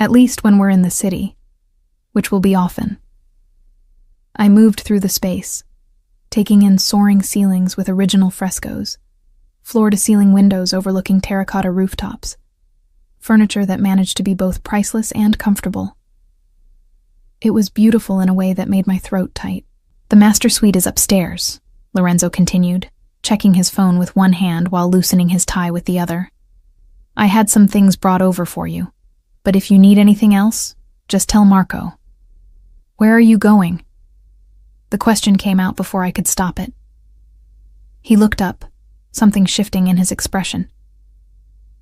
At least when we're in the city, which will be often. I moved through the space, taking in soaring ceilings with original frescoes, floor-to-ceiling windows overlooking terracotta rooftops, furniture that managed to be both priceless and comfortable. It was beautiful in a way that made my throat tight. The master suite is upstairs, Lorenzo continued, checking his phone with one hand while loosening his tie with the other. I had some things brought over for you, but if you need anything else, just tell Marco. Where are you going? The question came out before I could stop it. He looked up, something shifting in his expression.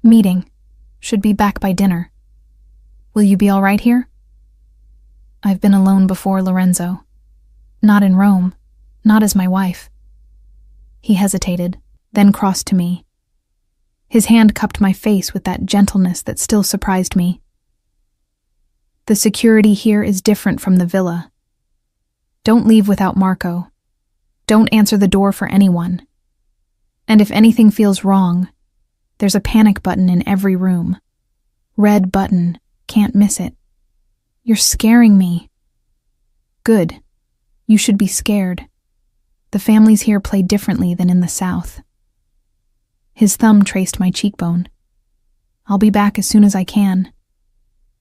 Meeting. Should be back by dinner. Will you be all right here? I've been alone before, Lorenzo. Not in Rome, not as my wife. He hesitated, then crossed to me. His hand cupped my face with that gentleness that still surprised me. The security here is different from the villa. Don't leave without Marco. Don't answer the door for anyone. And if anything feels wrong, there's a panic button in every room. Red button, can't miss it. You're scaring me. Good. You should be scared. The families here play differently than in the South. His thumb traced my cheekbone. I'll be back as soon as I can.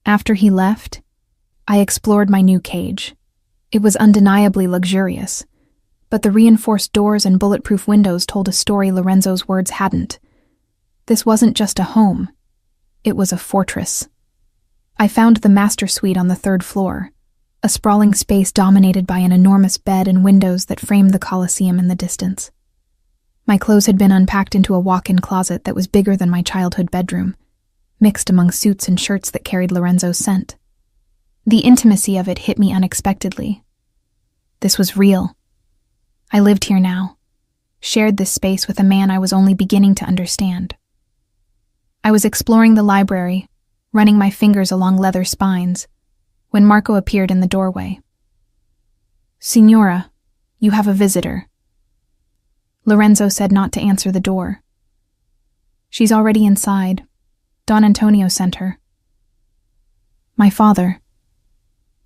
After he left, I explored my new cage. It was undeniably luxurious, but the reinforced doors and bulletproof windows told a story Lorenzo's words hadn't. This wasn't just a home. It was a fortress. I found the master suite on the 3rd floor, a sprawling space dominated by an enormous bed and windows that framed the Colosseum in the distance. My clothes had been unpacked into a walk-in closet that was bigger than my childhood bedroom, mixed among suits and shirts that carried Lorenzo's scent. The intimacy of it hit me unexpectedly. This was real. I lived here now, shared this space with a man I was only beginning to understand. I was exploring the library, running my fingers along leather spines, when Marco appeared in the doorway. Signora, you have a visitor. Lorenzo said not to answer the door. She's already inside. Don Antonio sent her. My father.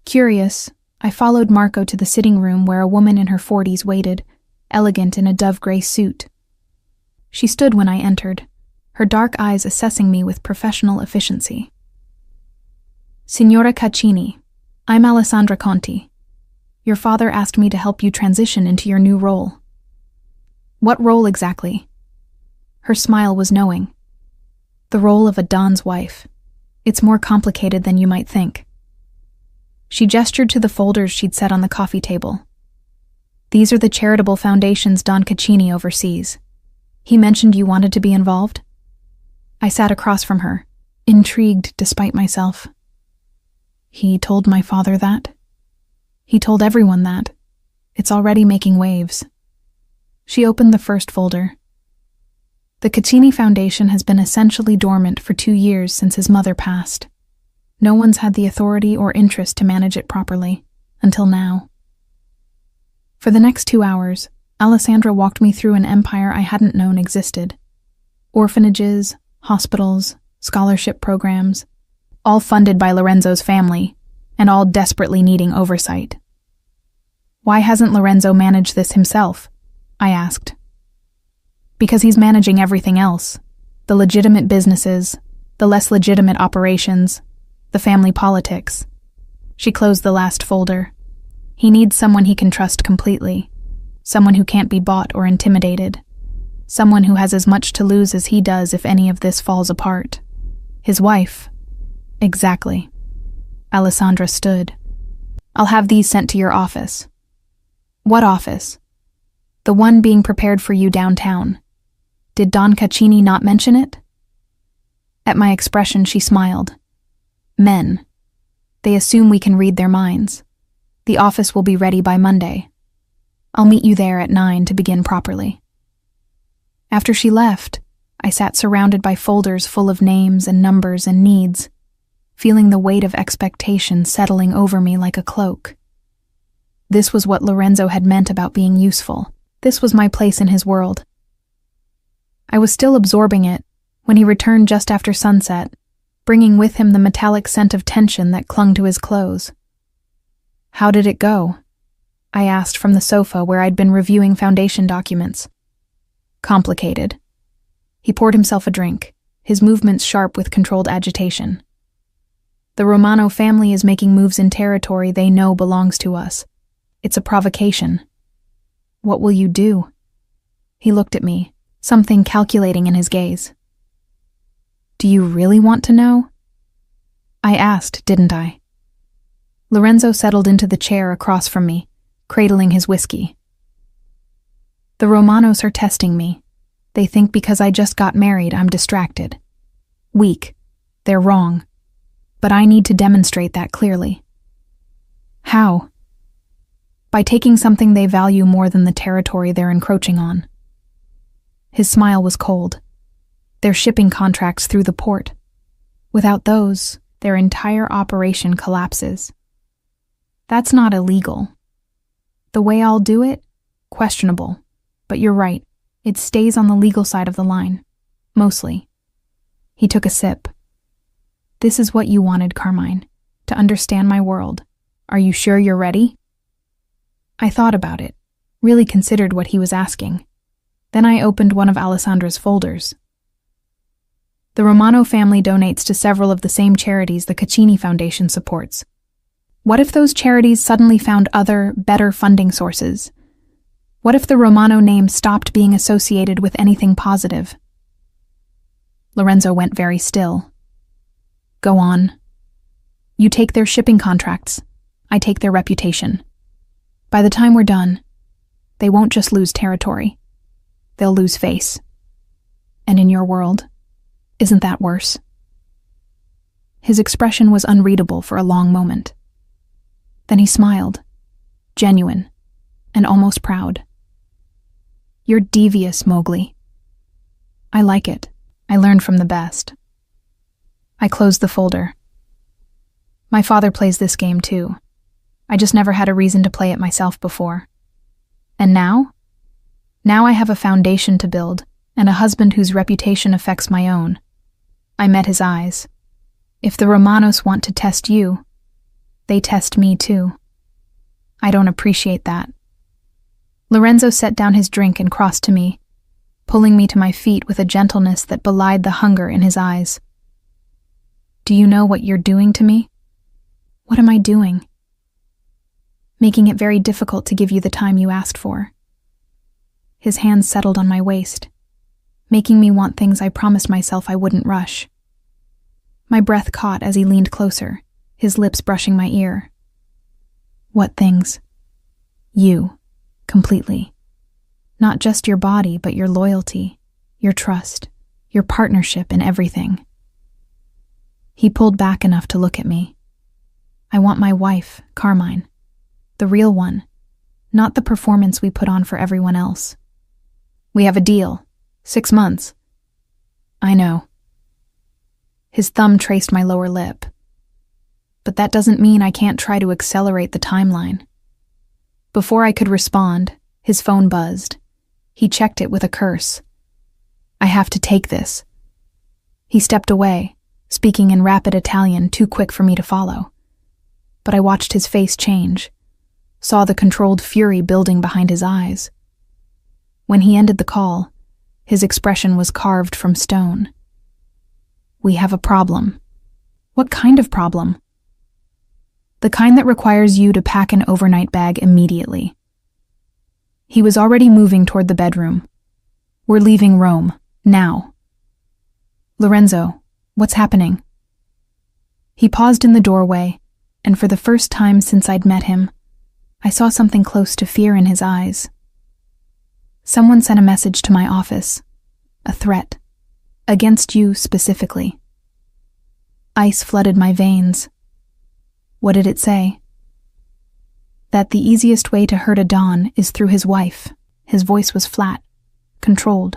Curious, I followed Marco to the sitting room where a woman in her 40s waited, elegant in a dove-gray suit. She stood when I entered, her dark eyes assessing me with professional efficiency. Signora Caccini, I'm Alessandra Conti. Your father asked me to help you transition into your new role. What role exactly? Her smile was knowing. The role of a Don's wife. It's more complicated than you might think. She gestured to the folders she'd set on the coffee table. These are the charitable foundations Don Caccini oversees. He mentioned you wanted to be involved? I sat across from her, intrigued despite myself. He told my father that? He told everyone that. It's already making waves. She opened the first folder. The Caccini Foundation has been essentially dormant for 2 years since his mother passed. No one's had the authority or interest to manage it properly, until now. For the next 2 hours, Alessandra walked me through an empire I hadn't known existed. Orphanages, hospitals, scholarship programs, all funded by Lorenzo's family, and all desperately needing oversight. Why hasn't Lorenzo managed this himself? I asked. Because he's managing everything else. The legitimate businesses, the less legitimate operations, the family politics. She closed the last folder. He needs someone he can trust completely. Someone who can't be bought or intimidated. Someone who has as much to lose as he does if any of this falls apart. His wife. Exactly. Alessandra stood. I'll have these sent to your office. What office? The one being prepared for you downtown. Did Don Caccini not mention it? At my expression, she smiled. Men. They assume we can read their minds. The office will be ready by Monday. I'll meet you there at 9 to begin properly. After she left, I sat surrounded by folders full of names and numbers and needs, feeling the weight of expectation settling over me like a cloak. This was what Lorenzo had meant about being useful. This was my place in his world. I was still absorbing it when he returned just after sunset, bringing with him the metallic scent of tension that clung to his clothes. How did it go? I asked from the sofa where I'd been reviewing foundation documents. Complicated. He poured himself a drink, his movements sharp with controlled agitation. The Romano family is making moves in territory they know belongs to us. It's a provocation. What will you do? He looked at me, something calculating in his gaze. Do you really want to know? I asked, didn't I? Lorenzo settled into the chair across from me, cradling his whiskey. The Romanos are testing me. They think because I just got married, I'm distracted. Weak. They're wrong. But I need to demonstrate that clearly. How? By taking something they value more than the territory they're encroaching on. His smile was cold. Their shipping contracts through the port. Without those, their entire operation collapses. That's not illegal. The way I'll do it? Questionable. But you're right. It stays on the legal side of the line. Mostly. He took a sip. This is what you wanted, Carmine. To understand my world. Are you sure you're ready? I thought about it. Really considered what he was asking. Then I opened one of Alessandra's folders. The Romano family donates to several of the same charities the Caccini Foundation supports. What if those charities suddenly found other, better funding sources? What if the Romano name stopped being associated with anything positive? Lorenzo went very still. Go on. You take their shipping contracts. I take their reputation. By the time we're done, they won't just lose territory. They'll lose face. And in your world, isn't that worse? His expression was unreadable for a long moment. Then he smiled, genuine, and almost proud. You're devious, Mowgli. I like it. I learned from the best. I closed the folder. My father plays this game too. I just never had a reason to play it myself before. And now? Now I have a foundation to build, and a husband whose reputation affects my own. I met his eyes. If the Romanos want to test you, they test me too. I don't appreciate that. Lorenzo set down his drink and crossed to me, pulling me to my feet with a gentleness that belied the hunger in his eyes. Do you know what you're doing to me? What am I doing? Making it very difficult to give you the time you asked for. His hands settled on my waist, making me want things I promised myself I wouldn't rush. My breath caught as he leaned closer, his lips brushing my ear. What things? You, completely. Not just your body, but your loyalty, your trust, your partnership in everything. He pulled back enough to look at me. I want my wife, Carmine. The real one, not the performance we put on for everyone else. We have a deal. 6 months. I know. His thumb traced my lower lip. But that doesn't mean I can't try to accelerate the timeline. Before I could respond, his phone buzzed. He checked it with a curse. I have to take this. He stepped away, speaking in rapid Italian too quick for me to follow. But I watched his face change, saw the controlled fury building behind his eyes. When he ended the call, his expression was carved from stone. We have a problem. What kind of problem? The kind that requires you to pack an overnight bag immediately. He was already moving toward the bedroom. We're leaving Rome, now. Lorenzo, what's happening? He paused in the doorway, and for the first time since I'd met him, I saw something close to fear in his eyes. Someone sent a message to my office. A threat. Against you specifically. Ice flooded my veins. What did it say? That the easiest way to hurt a Don is through his wife. His voice was flat, controlled,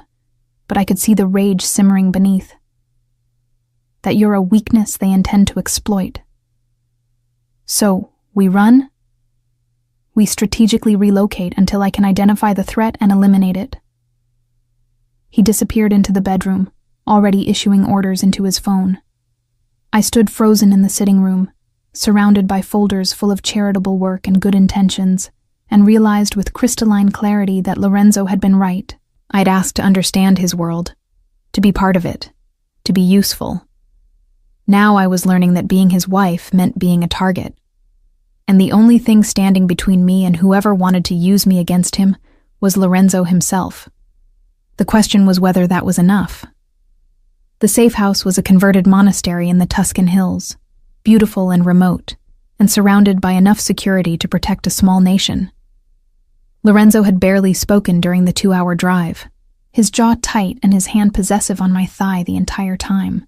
but I could see the rage simmering beneath. That you're a weakness they intend to exploit. So, we run? We strategically relocate until I can identify the threat and eliminate it. He disappeared into the bedroom, already issuing orders into his phone. I stood frozen in the sitting room, surrounded by folders full of charitable work and good intentions, and realized with crystalline clarity that Lorenzo had been right. I'd asked to understand his world, to be part of it, to be useful. Now I was learning that being his wife meant being a target. And the only thing standing between me and whoever wanted to use me against him was Lorenzo himself. The question was whether that was enough. The safe house was a converted monastery in the Tuscan hills, beautiful and remote, and surrounded by enough security to protect a small nation. Lorenzo had barely spoken during the 2-hour drive, his jaw tight and his hand possessive on my thigh the entire time.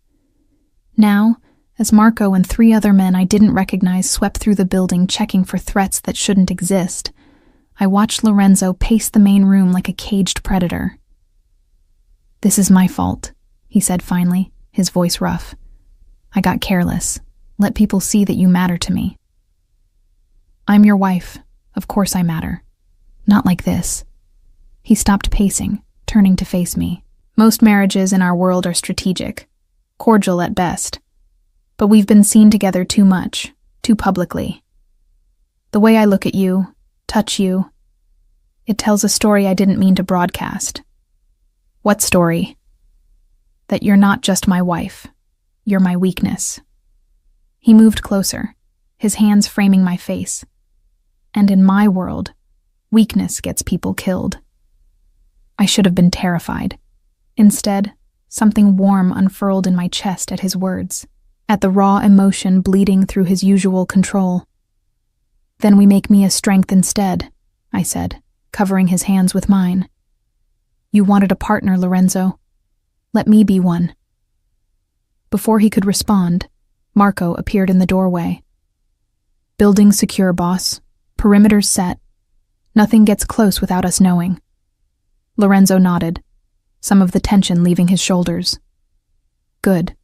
Now, as Marco and 3 other men I didn't recognize swept through the building checking for threats that shouldn't exist, I watched Lorenzo pace the main room like a caged predator. "This is my fault," he said finally, his voice rough. "I got careless. Let people see that you matter to me." "I'm your wife. Of course I matter. Not like this." He stopped pacing, turning to face me. "Most marriages in our world are strategic, cordial at best. But we've been seen together too much, too publicly. The way I look at you, touch you, it tells a story I didn't mean to broadcast." "What story?" "That you're not just my wife. You're my weakness." He moved closer, his hands framing my face. "And in my world, weakness gets people killed." I should have been terrified. Instead, something warm unfurled in my chest at his words, at the raw emotion bleeding through his usual control. "Then we make me a strength instead," I said, covering his hands with mine. "You wanted a partner, Lorenzo. Let me be one." Before he could respond, Marco appeared in the doorway. "Building secure, boss. Perimeters set. Nothing gets close without us knowing." Lorenzo nodded, some of the tension leaving his shoulders. "Good.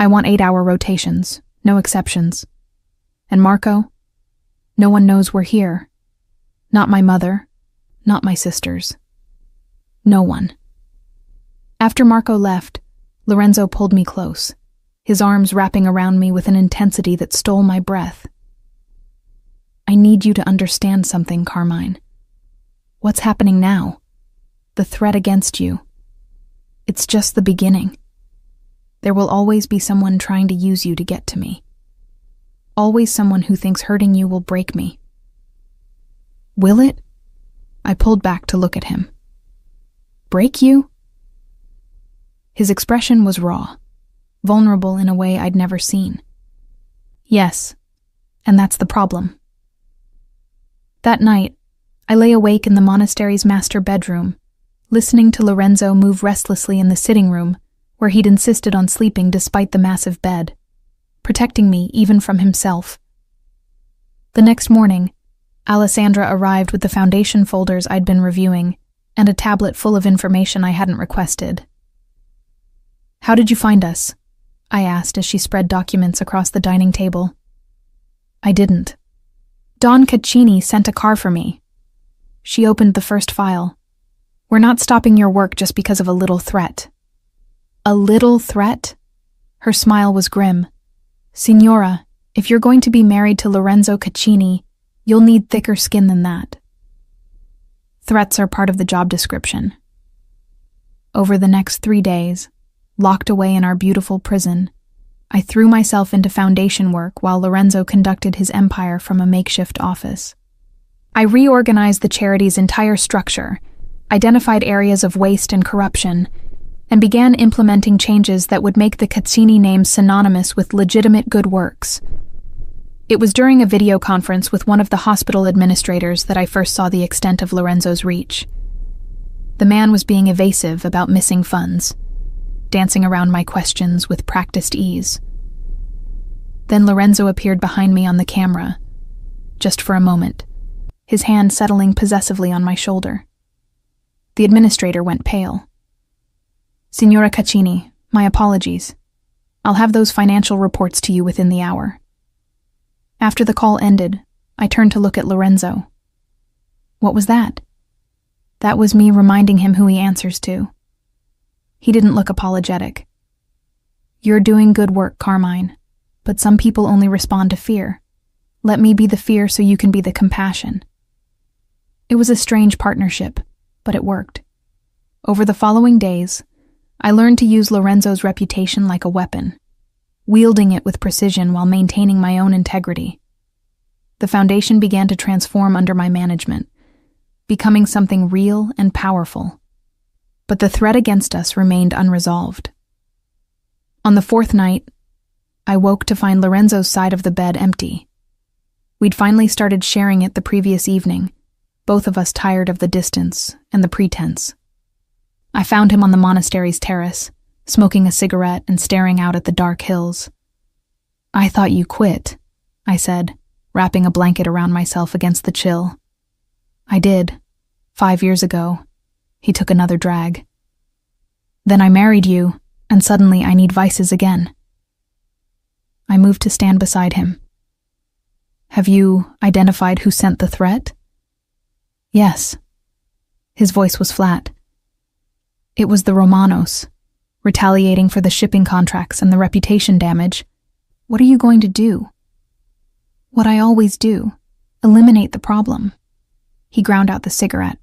I want 8-hour rotations, no exceptions. And Marco? No one knows we're here. Not my mother, not my sisters. No one." After Marco left, Lorenzo pulled me close, his arms wrapping around me with an intensity that stole my breath. "I need you to understand something, Carmine. What's happening now? The threat against you. It's just the beginning. There will always be someone trying to use you to get to me. Always someone who thinks hurting you will break me." "Will it?" I pulled back to look at him. "Break you?" His expression was raw, vulnerable in a way I'd never seen. "Yes, and that's the problem." That night, I lay awake in the monastery's master bedroom, listening to Lorenzo move restlessly in the sitting room, where he'd insisted on sleeping despite the massive bed, protecting me even from himself. The next morning, Alessandra arrived with the foundation folders I'd been reviewing and a tablet full of information I hadn't requested. "How did you find us?" I asked as she spread documents across the dining table. "I didn't. Don Caccini sent a car for me." She opened the first file. "We're not stopping your work just because of a little threat." "A little threat?" Her smile was grim. "Signora, if you're going to be married to Lorenzo Caccini, you'll need thicker skin than that." Threats are part of the job description. Over the next 3 days, locked away in our beautiful prison, I threw myself into foundation work while Lorenzo conducted his empire from a makeshift office. I reorganized the charity's entire structure, identified areas of waste and corruption, and began implementing changes that would make the Caccini name synonymous with legitimate good works. It was during a video conference with one of the hospital administrators that I first saw the extent of Lorenzo's reach. The man was being evasive about missing funds, dancing around my questions with practiced ease. Then Lorenzo appeared behind me on the camera, just for a moment, his hand settling possessively on my shoulder. The administrator went pale. "Signora Caccini, my apologies. I'll have those financial reports to you within the hour." After the call ended, I turned to look at Lorenzo. What was that? That was me reminding him who he answers to. He didn't look apologetic. "You're doing good work, Carmine, but some people only respond to fear. Let me be the fear so you can be the compassion." It was a strange partnership, but it worked. Over the following days, I learned to use Lorenzo's reputation like a weapon, wielding it with precision while maintaining my own integrity. The foundation began to transform under my management, becoming something real and powerful. but the threat against us remained unresolved. On the fourth night, I woke to find Lorenzo's side of the bed empty. We'd finally started sharing it the previous evening, both of us tired of the distance and the pretense. I found him on the monastery's terrace, smoking a cigarette and staring out at the dark hills. "I thought you quit," I said, wrapping a blanket around myself against the chill. "I did. 5 years ago." He took another drag. "Then I married you, and suddenly I need vices again." I moved to stand beside him. "Have you identified who sent the threat?" "Yes." His voice was flat. "It was the Romanos, retaliating for the shipping contracts and the reputation damage. What are you going to do?" "What I always do. Eliminate the problem." He ground out the cigarette.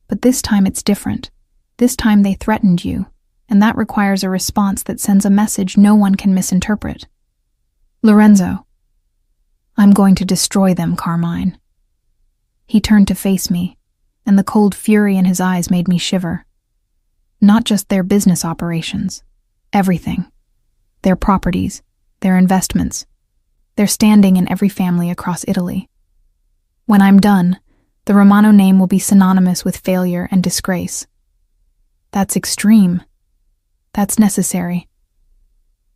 "But this time it's different. This time they threatened you, and that requires a response that sends a message no one can misinterpret. Lorenzo, I'm going to destroy them, Carmine." He turned to face me, and the cold fury in his eyes made me shiver. Not just their business operations. Everything. Their properties, their investments, their standing in every family across Italy. When I'm done, the Romano name will be synonymous with failure and disgrace. That's extreme. That's necessary.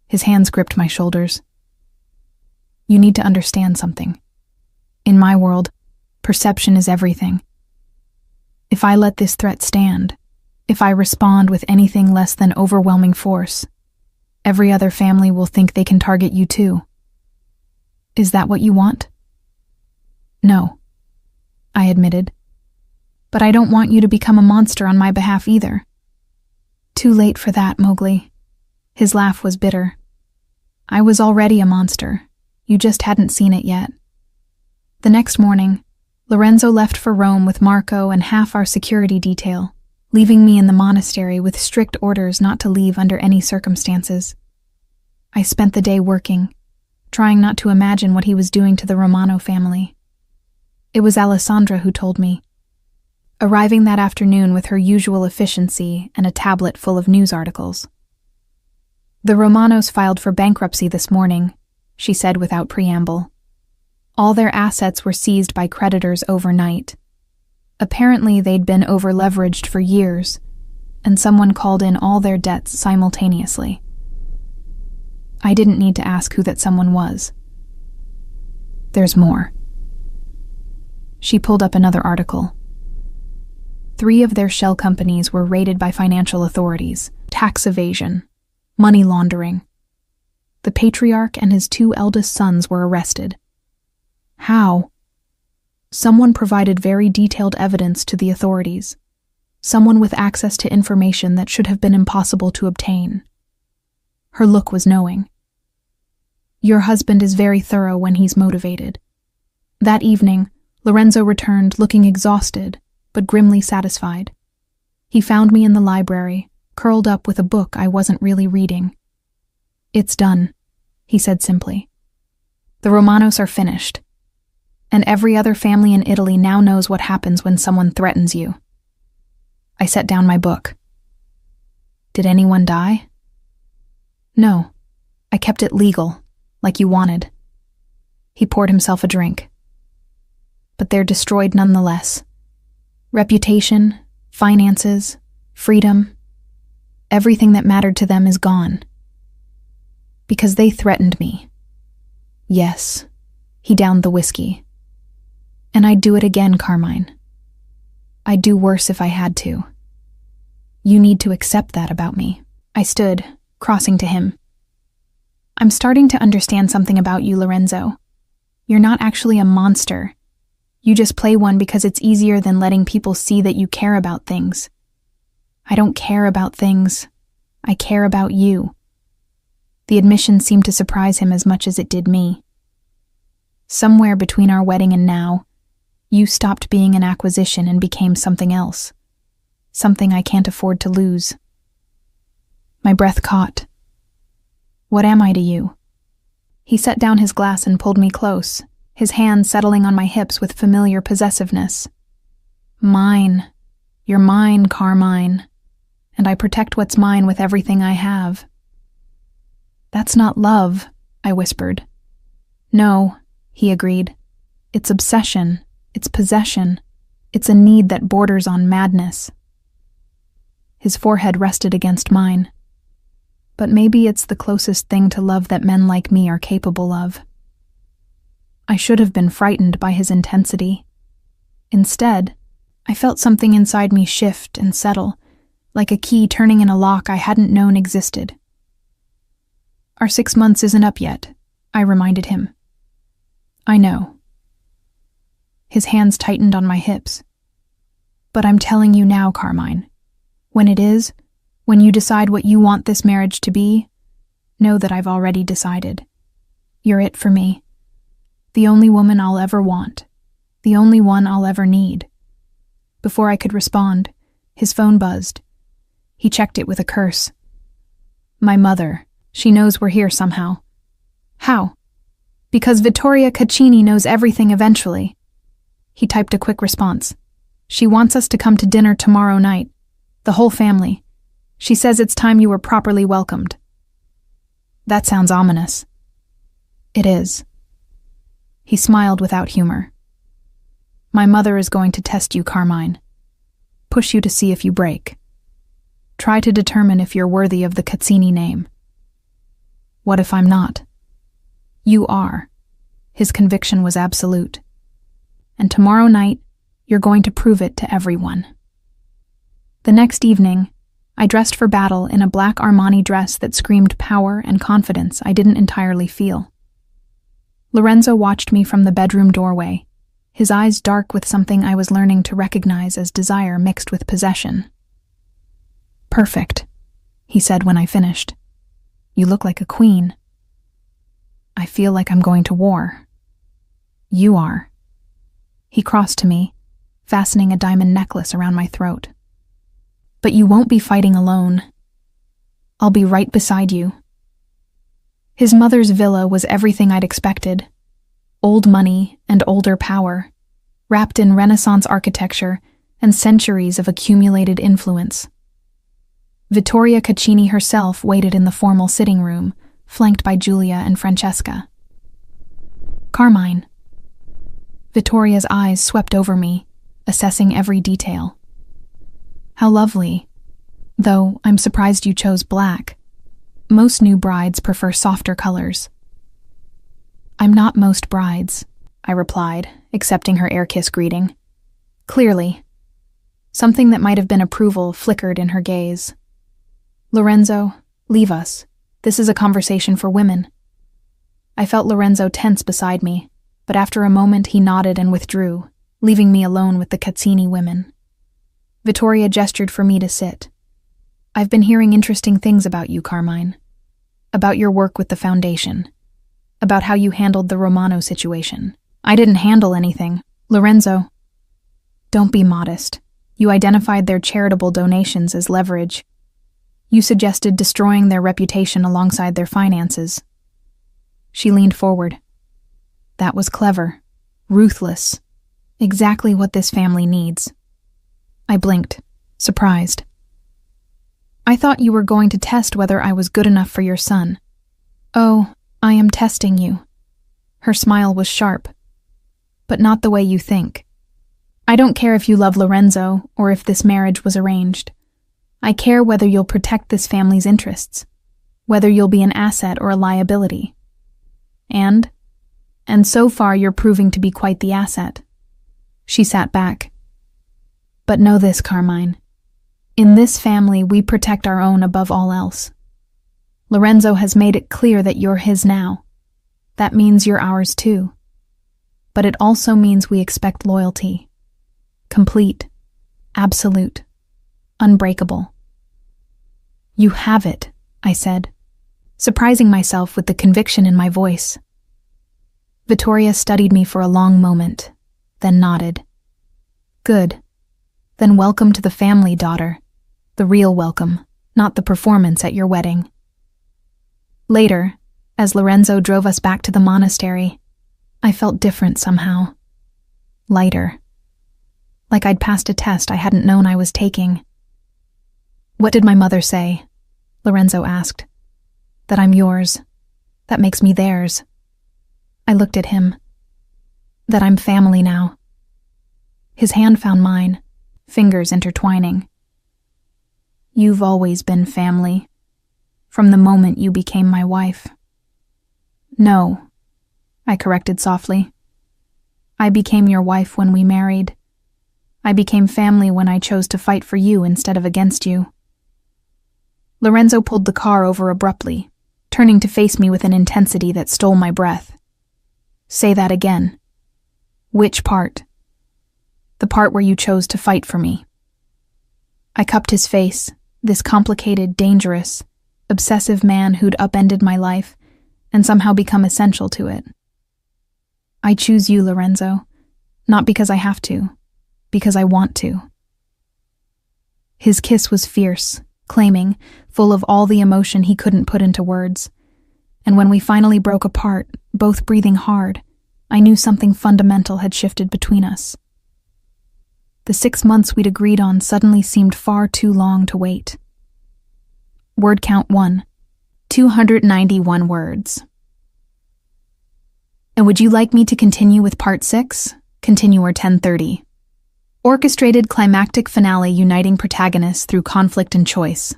His hands gripped my shoulders. "You need to understand something. In my world, perception is everything. If I let this threat stand, if I respond with anything less than overwhelming force, every other family will think they can target you too. Is that what you want?" "No," I admitted. "But I don't want you to become a monster on my behalf either." "Too late for that, Mowgli." His laugh was bitter. "I was already a monster. You just hadn't seen it yet." The next morning, Lorenzo left for Rome with Marco and half our security detail, leaving me in the monastery with strict orders not to leave under any circumstances. I spent the day working, trying not to imagine what he was doing to the Romano family. It was Alessandra who told me, arriving that afternoon with her usual efficiency and a tablet full of news articles. "The Romanos filed for bankruptcy this morning," she said without preamble. "All their assets were seized by creditors overnight. Apparently they'd been over-leveraged for years, and someone called in all their debts simultaneously." I didn't need to ask who that someone was. "There's more." She pulled up another article. 3 of their shell companies were raided by financial authorities, tax evasion, money laundering. The patriarch and his 2 eldest sons were arrested. How? Someone provided very detailed evidence to the authorities. Someone with access to information that should have been impossible to obtain. Her look was knowing. "Your husband is very thorough when he's motivated." That evening, Lorenzo returned looking exhausted, but grimly satisfied. He found me in the library, curled up with a book I wasn't really reading. "It's done," he said simply. "The Romanos are finished. And every other family in Italy now knows what happens when someone threatens you." I set down my book. "Did anyone die?" "No. I kept it legal, like you wanted." He poured himself a drink. "But they're destroyed nonetheless. Reputation, finances, freedom, everything that mattered to them is gone. Because they threatened me. Yes." He downed the whiskey. "And I'd do it again, Carmine. I'd do worse if I had to. You need to accept that about me." I stood, crossing to him. "I'm starting to understand something about you, Lorenzo. You're not actually a monster. You just play one because it's easier than letting people see that you care about things. I don't care about things. I care about you." The admission seemed to surprise him as much as it did me. "Somewhere between our wedding and now, you stopped being an acquisition and became something else. Something I can't afford to lose." My breath caught. "What am I to you?" He set down his glass and pulled me close, his hand settling on my hips with familiar possessiveness. "Mine. You're mine, Carmine. and I protect what's mine with everything I have." "That's not love," I whispered. "No," he agreed. "It's obsession. It's possession. It's a need that borders on madness." His forehead rested against mine. "But maybe it's the closest thing to love that men like me are capable of." I should have been frightened by his intensity. Instead, I felt something inside me shift and settle, like a key turning in a lock I hadn't known existed. "Our 6 months isn't up yet," I reminded him. "I know." His hands tightened on my hips. "But I'm telling you now, Carmine. When it is, when you decide what you want this marriage to be, know that I've already decided. You're it for me. The only woman I'll ever want. The only one I'll ever need." Before I could respond, his phone buzzed. He checked it with a curse. "My mother. She knows we're here somehow." "How?" "Because Vittoria Caccini knows everything eventually." He typed a quick response. "She wants us to come to dinner tomorrow night. The whole family. She says it's time you were properly welcomed." That sounds ominous. It is. He smiled without humor. "My mother is going to test you, Carmine. Push you to see if you break. Try to determine if you're worthy of the Caccini name." "What if I'm not?" "You are." His conviction was absolute. "And tomorrow night, you're going to prove it to everyone." The next evening, I dressed for battle in a black Armani dress that screamed power and confidence I didn't entirely feel. Lorenzo watched me from the bedroom doorway, his eyes dark with something I was learning to recognize as desire mixed with possession. "Perfect," he said when I finished. "You look like a queen." "I feel like I'm going to war." "You are." He crossed to me, fastening a diamond necklace around my throat. "But you won't be fighting alone. I'll be right beside you." His mother's villa was everything I'd expected. Old money and older power, wrapped in Renaissance architecture and centuries of accumulated influence. Vittoria Caccini herself waited in the formal sitting room, flanked by Giulia and Francesca. "Carmine." Vittoria's eyes swept over me, assessing every detail. "How lovely. Though I'm surprised you chose black. Most new brides prefer softer colors." "I'm not most brides," I replied, accepting her air-kiss greeting. Clearly, something that might have been approval flickered in her gaze. "Lorenzo, leave us. This is a conversation for women." I felt Lorenzo tense beside me, but after a moment he nodded and withdrew, leaving me alone with the Caccini women. Vittoria gestured for me to sit. "I've been hearing interesting things about you, Carmine. About your work with the Foundation. About how you handled the Romano situation." "I didn't handle anything. Lorenzo." "Don't be modest. You identified their charitable donations as leverage. You suggested destroying their reputation alongside their finances." She leaned forward. "That was clever. Ruthless. Exactly what this family needs." I blinked, surprised. "I thought you were going to test whether I was good enough for your son." "Oh, I am testing you." Her smile was sharp. "But not the way you think. I don't care if you love Lorenzo or if this marriage was arranged. I care whether you'll protect this family's interests, whether you'll be an asset or a liability. And so far you're proving to be quite the asset." She sat back. "But know this, Carmine. In this family, we protect our own above all else. Lorenzo has made it clear that you're his now. That means you're ours too. But it also means we expect loyalty. Complete. Absolute. Unbreakable." "You have it," I said, surprising myself with the conviction in my voice. Vittoria studied me for a long moment, then nodded. "Good. Then welcome to the family, daughter. The real welcome, not the performance at your wedding." Later, as Lorenzo drove us back to the monastery, I felt different somehow. Lighter. Like I'd passed a test I hadn't known I was taking. What did my mother say? Lorenzo asked. That I'm yours. That makes me theirs. I looked at him. That I'm family now. His hand found mine, fingers intertwining. You've always been family, from the moment you became my wife. No, I corrected softly. I became your wife when we married. I became family when I chose to fight for you instead of against you. Lorenzo pulled the car over abruptly, turning to face me with an intensity that stole my breath. Say that again. Which part? The part where you chose to fight for me. I cupped his face, this complicated, dangerous, obsessive man who'd upended my life and somehow become essential to it. I choose you, Lorenzo, not because I have to, because I want to. His kiss was fierce, claiming, full of all the emotion he couldn't put into words. And when we finally broke apart, both breathing hard, I knew something fundamental had shifted between us. The 6 months we'd agreed on suddenly seemed far too long to wait. Word count 1, 291 words. And would you like me to continue with part 6? Continuer 1030. Orchestrated climactic finale uniting protagonists through conflict and choice.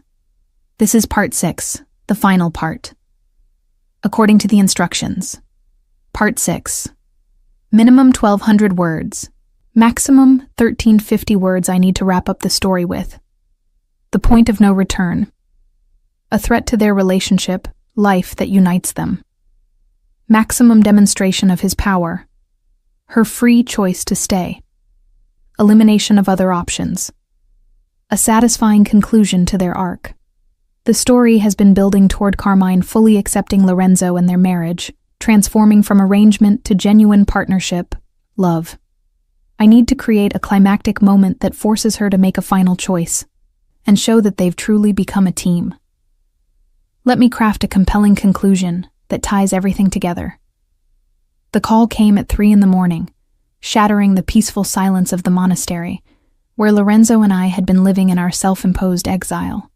This is part 6, the final part. According to the instructions. Part 6. Minimum 1,200 words. Maximum 1,350 words I need to wrap up the story with. The point of no return. A threat to their relationship, life that unites them. Maximum demonstration of his power. Her free choice to stay. Elimination of other options. A satisfying conclusion to their arc. The story has been building toward Carmine fully accepting Lorenzo and their marriage, transforming from arrangement to genuine partnership, love. I need to create a climactic moment that forces her to make a final choice, and show that they've truly become a team. Let me craft a compelling conclusion that ties everything together. The call came at 3 a.m, shattering the peaceful silence of the monastery, where Lorenzo and I had been living in our self-imposed exile.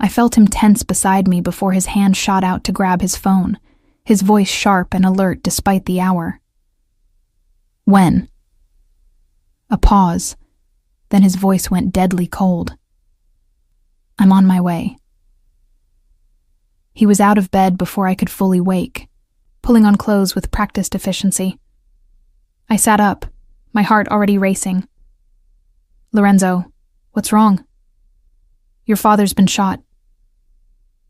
I felt him tense beside me before his hand shot out to grab his phone, his voice sharp and alert despite the hour. When? A pause, then his voice went deadly cold. I'm on my way. He was out of bed before I could fully wake, pulling on clothes with practiced efficiency. I sat up, my heart already racing. Lorenzo, what's wrong? Your father's been shot.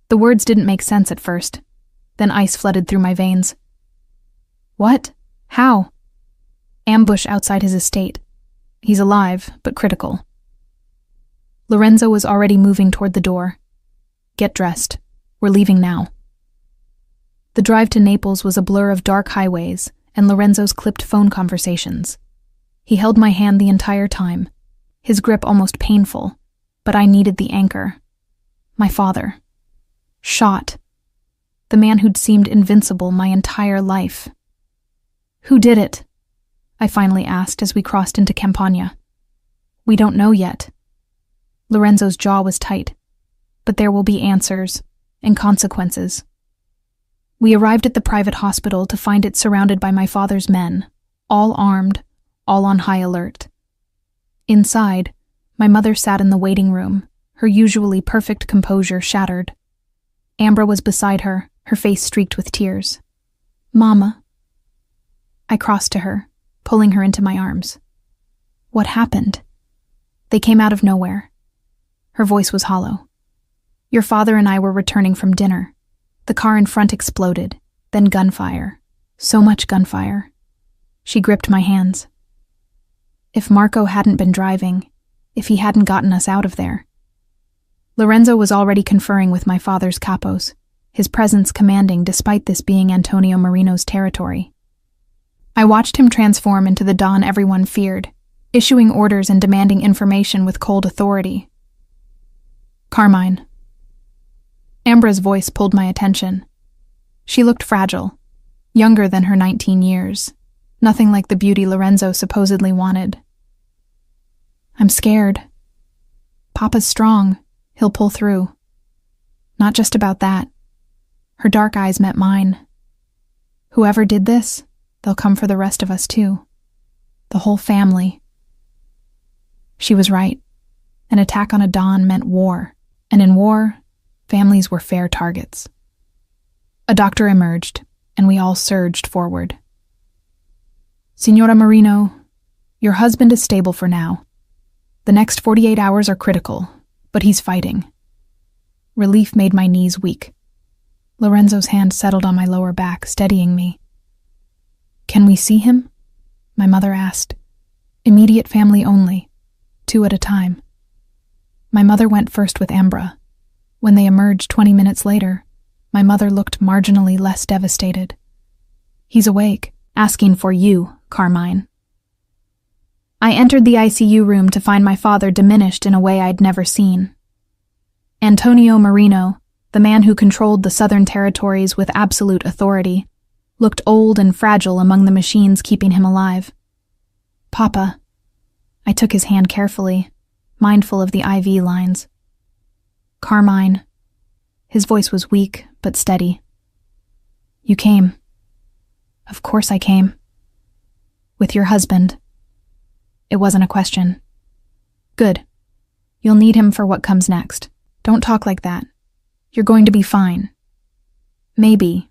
The words didn't make sense at first, then ice flooded through my veins. What? How? Ambush outside his estate. He's alive, but critical. Lorenzo was already moving toward the door. Get dressed. We're leaving now. The drive to Naples was a blur of dark highways and Lorenzo's clipped phone conversations. He held my hand the entire time, his grip almost painful, but I needed the anchor. My father. Shot. The man who'd seemed invincible my entire life. Who did it? I finally asked as we crossed into Campania. We don't know yet. Lorenzo's jaw was tight, but there will be answers and consequences. We arrived at the private hospital to find it surrounded by my father's men, all armed, all on high alert. Inside, my mother sat in the waiting room, her usually perfect composure shattered. Ambra was beside her, her face streaked with tears. Mama. I crossed to her, pulling her into my arms. What happened? They came out of nowhere. Her voice was hollow. Your father and I were returning from dinner. The car in front exploded, then gunfire. So much gunfire. She gripped my hands. If Marco hadn't been driving, if he hadn't gotten us out of there. Lorenzo was already conferring with my father's capos, his presence commanding despite this being Antonio Marino's territory. I watched him transform into the Don everyone feared, issuing orders and demanding information with cold authority. Carmine. Ambra's voice pulled my attention. She looked fragile, younger than her 19 years, nothing like the beauty Lorenzo supposedly wanted. I'm scared. Papa's strong. He'll pull through. Not just about that. Her dark eyes met mine. Whoever did this, they'll come for the rest of us too. The whole family. She was right. An attack on a Don meant war, and in war, families were fair targets. A doctor emerged, and we all surged forward. Signora Marino, your husband is stable for now. The next 48 hours are critical, but he's fighting. Relief made my knees weak. Lorenzo's hand settled on my lower back, steadying me. Can we see him? My mother asked. Immediate family only, 2 at a time. My mother went first with Ambra. When they emerged 20 minutes later, my mother looked marginally less devastated. He's awake, asking for you, Carmine. I entered the ICU room to find my father diminished in a way I'd never seen. Antonio Marino, the man who controlled the Southern Territories with absolute authority, looked old and fragile among the machines keeping him alive. Papa. I took his hand carefully, mindful of the IV lines. Carmine. His voice was weak, but steady. You came. Of course I came. With your husband. It wasn't a question. Good. You'll need him for what comes next. Don't talk like that. You're going to be fine. Maybe.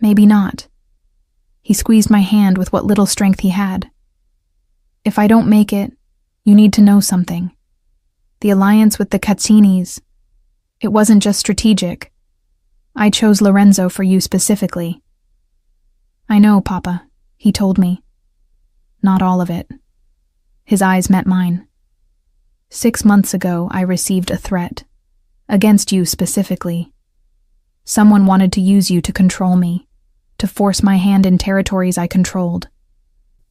Maybe not. He squeezed my hand with what little strength he had. If I don't make it, you need to know something. The alliance with the Cazzinis, it wasn't just strategic. I chose Lorenzo for you specifically. I know, Papa, he told me. Not all of it. His eyes met mine. 6 months ago, I received a threat. Against you specifically. Someone wanted to use you to control me, to force my hand in territories I controlled.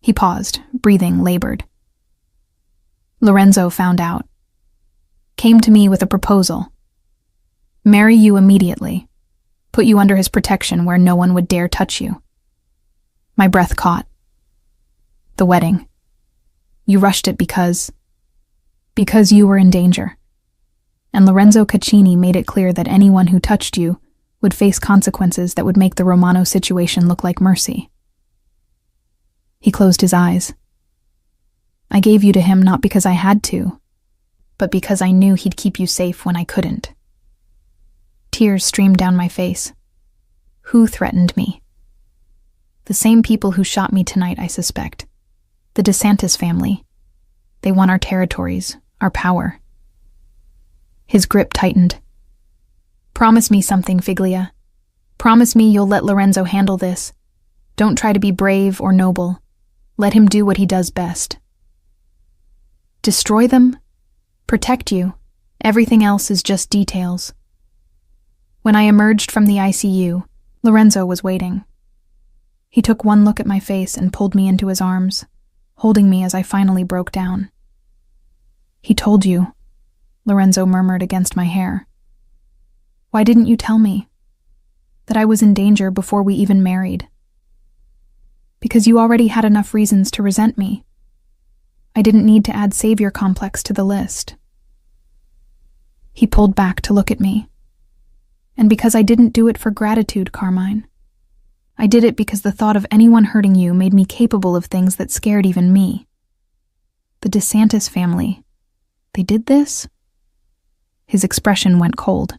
He paused, breathing labored. Lorenzo found out. Came to me with a proposal. Marry you immediately. Put you under his protection where no one would dare touch you. My breath caught. The wedding. You rushed it because you were in danger. And Lorenzo Caccini made it clear that anyone who touched you would face consequences that would make the Romano situation look like mercy. He closed his eyes. I gave you to him not because I had to, but because I knew he'd keep you safe when I couldn't. Tears streamed down my face. Who threatened me? The same people who shot me tonight, I suspect. The DeSantis family. They want our territories, our power. His grip tightened. Promise me something, Figlia. Promise me you'll let Lorenzo handle this. Don't try to be brave or noble. Let him do what he does best. Destroy them? Protect you. Everything else is just details. When I emerged from the ICU, Lorenzo was waiting. He took one look at my face and pulled me into his arms, holding me as I finally broke down. He told you, Lorenzo murmured against my hair. Why didn't you tell me? That I was in danger before we even married? Because you already had enough reasons to resent me. I didn't need to add savior complex to the list. He pulled back to look at me. And because I didn't do it for gratitude, Carmine. I did it because the thought of anyone hurting you made me capable of things that scared even me. The DeSantis family. They did this? His expression went cold.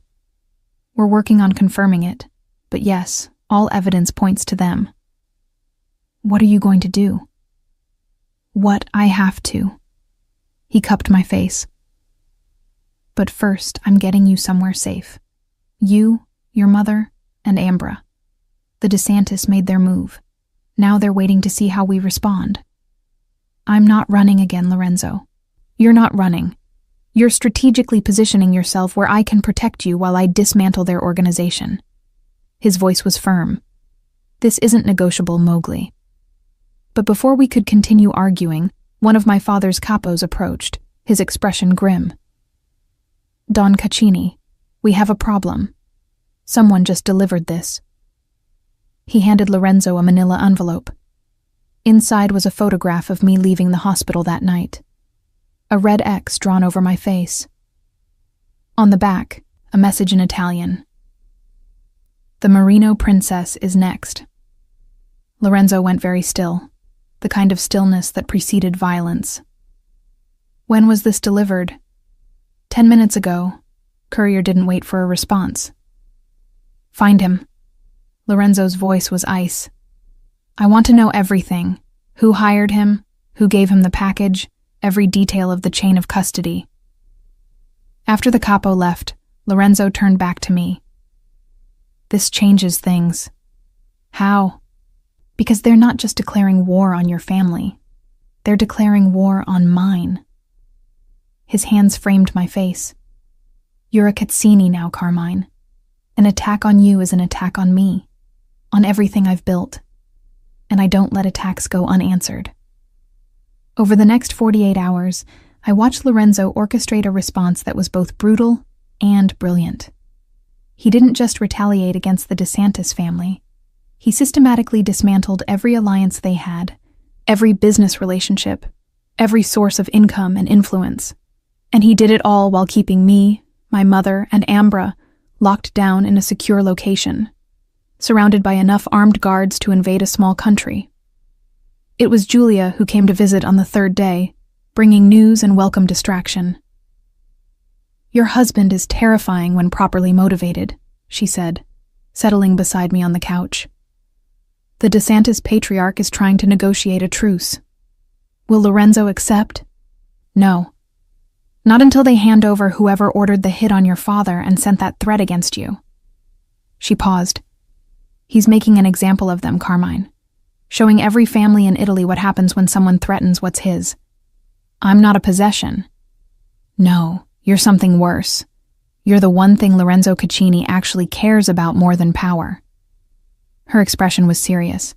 We're working on confirming it, but yes, all evidence points to them. What are you going to do? What I have to. He cupped my face. But first, I'm getting you somewhere safe. You, your mother, and Ambra. The DeSantis made their move. Now they're waiting to see how we respond. I'm not running again, Lorenzo. You're not running. You're strategically positioning yourself where I can protect you while I dismantle their organization. His voice was firm. This isn't negotiable, Mowgli. But before we could continue arguing, one of my father's capos approached, his expression grim. Don Caccini, we have a problem. Someone just delivered this. He handed Lorenzo a manila envelope. Inside was a photograph of me leaving the hospital that night. A red X drawn over my face, On the back, a message in Italian. The Merino Princess is next. Lorenzo went very still, the kind of stillness that preceded violence. When was this delivered? 10 minutes ago. Courier didn't wait for a response. Find him. Lorenzo's voice was ice. I want to know everything. Who hired him? Who gave him the package? Every detail of the chain of custody. After the capo left, Lorenzo turned back to me. This changes things. How? Because they're not just declaring war on your family. They're declaring war on mine. His hands framed my face. You're a Cazzini now, Carmine. An attack on you is an attack on me, on everything I've built. And I don't let attacks go unanswered. Over the next 48 hours, I watched Lorenzo orchestrate a response that was both brutal and brilliant. He didn't just retaliate against the DeSantis family. He systematically dismantled every alliance they had, every business relationship, every source of income and influence. And he did it all while keeping me, my mother, and Ambra locked down in a secure location, surrounded by enough armed guards to invade a small country. It was Julia who came to visit on the third day, bringing news and welcome distraction. Your husband is terrifying when properly motivated, she said, settling beside me on the couch. The DeSantis patriarch is trying to negotiate a truce. Will Lorenzo accept? No. Not until they hand over whoever ordered the hit on your father and sent that threat against you. She paused. He's making an example of them, Carmine, showing every family in Italy what happens when someone threatens what's his. I'm not a possession. No, you're something worse. You're the one thing Lorenzo Caccini actually cares about more than power. Her expression was serious.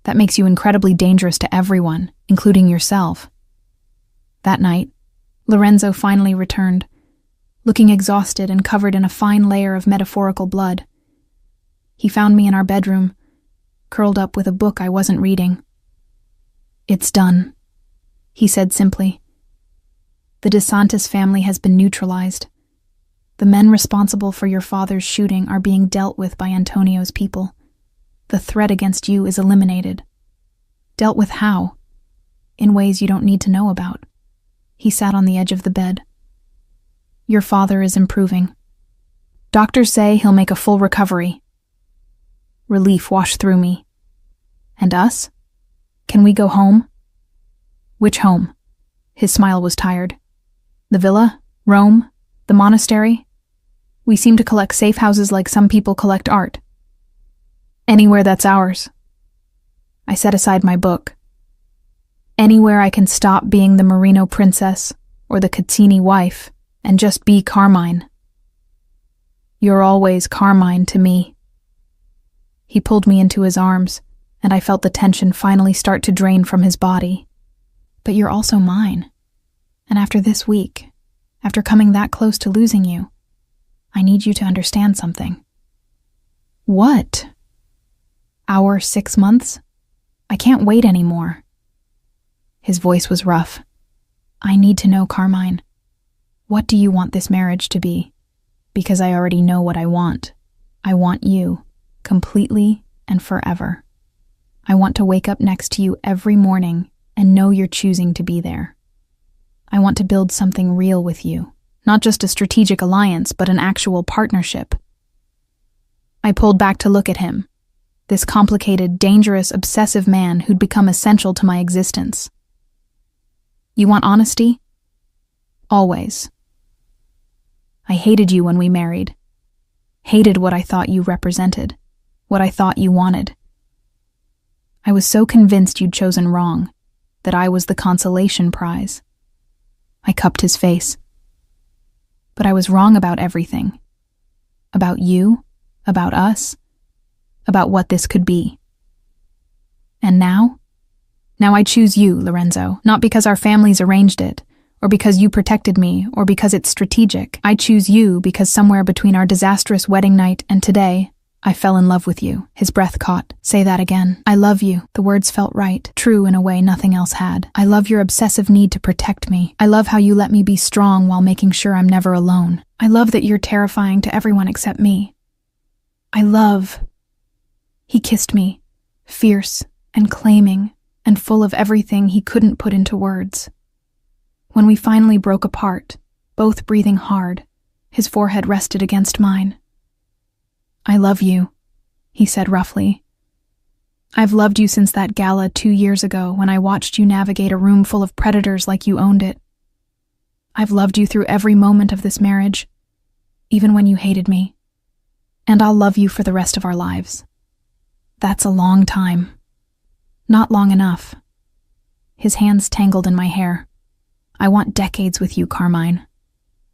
That makes you incredibly dangerous to everyone, including yourself. That night, Lorenzo finally returned, looking exhausted and covered in a fine layer of metaphorical blood. He found me in our bedroom, curled up with a book I wasn't reading. It's done, he said simply. The DeSantis family has been neutralized. The men responsible for your father's shooting are being dealt with by Antonio's people. The threat against you is eliminated. Dealt with how? In ways you don't need to know about. He sat on the edge of the bed. Your father is improving. Doctors say he'll make a full recovery. Relief washed through me. And us? Can we go home? Which home? His smile was tired. The villa? Rome? The monastery? We seem to collect safe houses like some people collect art. Anywhere that's ours. I set aside my book. Anywhere I can stop being the Merino princess or the Cazzini wife and just be Carmine. You're always Carmine to me. He pulled me into his arms, and I felt the tension finally start to drain from his body. But you're also mine. And after this week, after coming that close to losing you, I need you to understand something. What? Our 6 months? I can't wait anymore. His voice was rough. I need to know, Carmine. What do you want this marriage to be? Because I already know what I want. I want you, completely and forever. I want to wake up next to you every morning and know you're choosing to be there. I want to build something real with you, not just a strategic alliance, but an actual partnership. I pulled back to look at him, this complicated, dangerous, obsessive man who'd become essential to my existence. You want honesty? Always. I hated you when we married. Hated what I thought you represented, what I thought you wanted. I was so convinced you'd chosen wrong, that I was the consolation prize. I cupped his face. But I was wrong about everything. About you, about us, about what this could be. And now? Now I choose you, Lorenzo, not because our families arranged it, or because you protected me, or because it's strategic. I choose you because somewhere between our disastrous wedding night and today, I fell in love with you. His breath caught. Say that again. I love you. The words felt right, true in a way nothing else had. I love your obsessive need to protect me. I love how you let me be strong while making sure I'm never alone. I love that you're terrifying to everyone except me. I love... He kissed me, fierce and claiming, and full of everything he couldn't put into words. When we finally broke apart, both breathing hard, his forehead rested against mine. I love you, he said roughly. I've loved you since that gala 2 years ago when I watched you navigate a room full of predators like you owned it. I've loved you through every moment of this marriage, even when you hated me. And I'll love you for the rest of our lives. That's a long time. Not long enough. His hands tangled in my hair. I want decades with you, Carmine.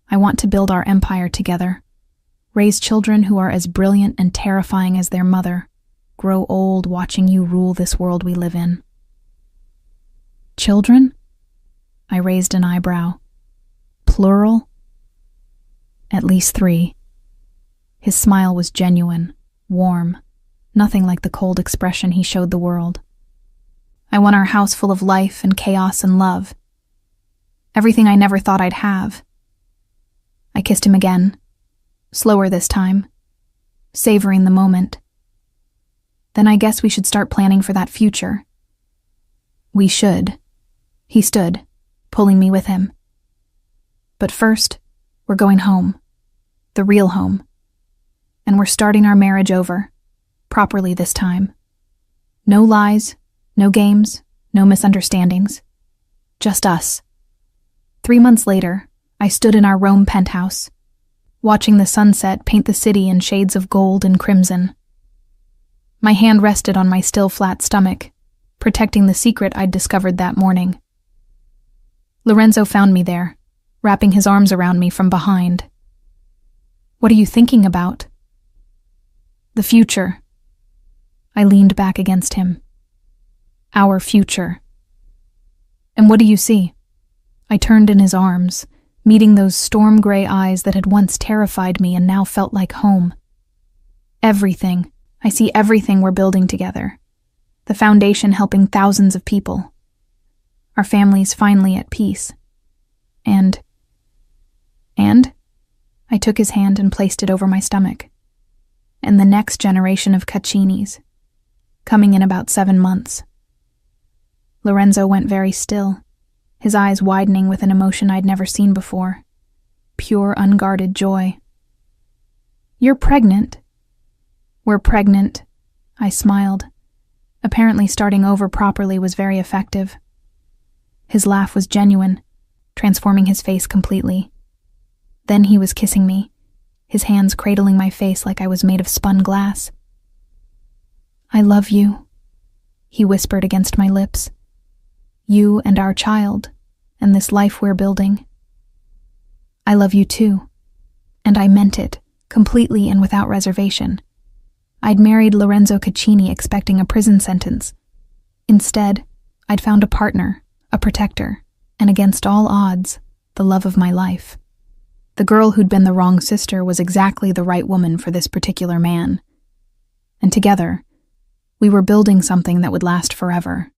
I want to build our empire together. Raise children who are as brilliant and terrifying as their mother. Grow old watching you rule this world we live in. Children? I raised an eyebrow. Plural? At least 3. His smile was genuine, warm, nothing like the cold expression he showed the world. I want our house full of life and chaos and love. Everything I never thought I'd have. I kissed him again, slower this time, savoring the moment. Then I guess we should start planning for that future. We should. He stood, pulling me with him. But first, we're going home. The real home. And we're starting our marriage over, properly this time. No lies, no games, no misunderstandings. Just us. 3 months later, I stood in our Rome penthouse, watching the sunset paint the city in shades of gold and crimson. My hand rested on my still flat stomach, protecting the secret I'd discovered that morning. Lorenzo found me there, wrapping his arms around me from behind. What are you thinking about? The future. I leaned back against him. Our future. And what do you see? I turned in his arms, meeting those storm-gray eyes that had once terrified me and now felt like home. Everything. I see everything we're building together. The foundation helping thousands of people. Our families finally at peace. And I took his hand and placed it over my stomach. And the next generation of Caccinis, coming in about 7 months. Lorenzo went very still, his eyes widening with an emotion I'd never seen before. Pure, unguarded joy. You're pregnant. We're pregnant. I smiled. Apparently starting over properly was very effective. His laugh was genuine, transforming his face completely. Then he was kissing me, his hands cradling my face like I was made of spun glass. I love you, he whispered against my lips. You and our child, and this life we're building. I love you too. And I meant it, completely and without reservation. I'd married Lorenzo Caccini expecting a prison sentence. Instead, I'd found a partner, a protector, and against all odds, the love of my life. The girl who'd been the wrong sister was exactly the right woman for this particular man. And together, we were building something that would last forever.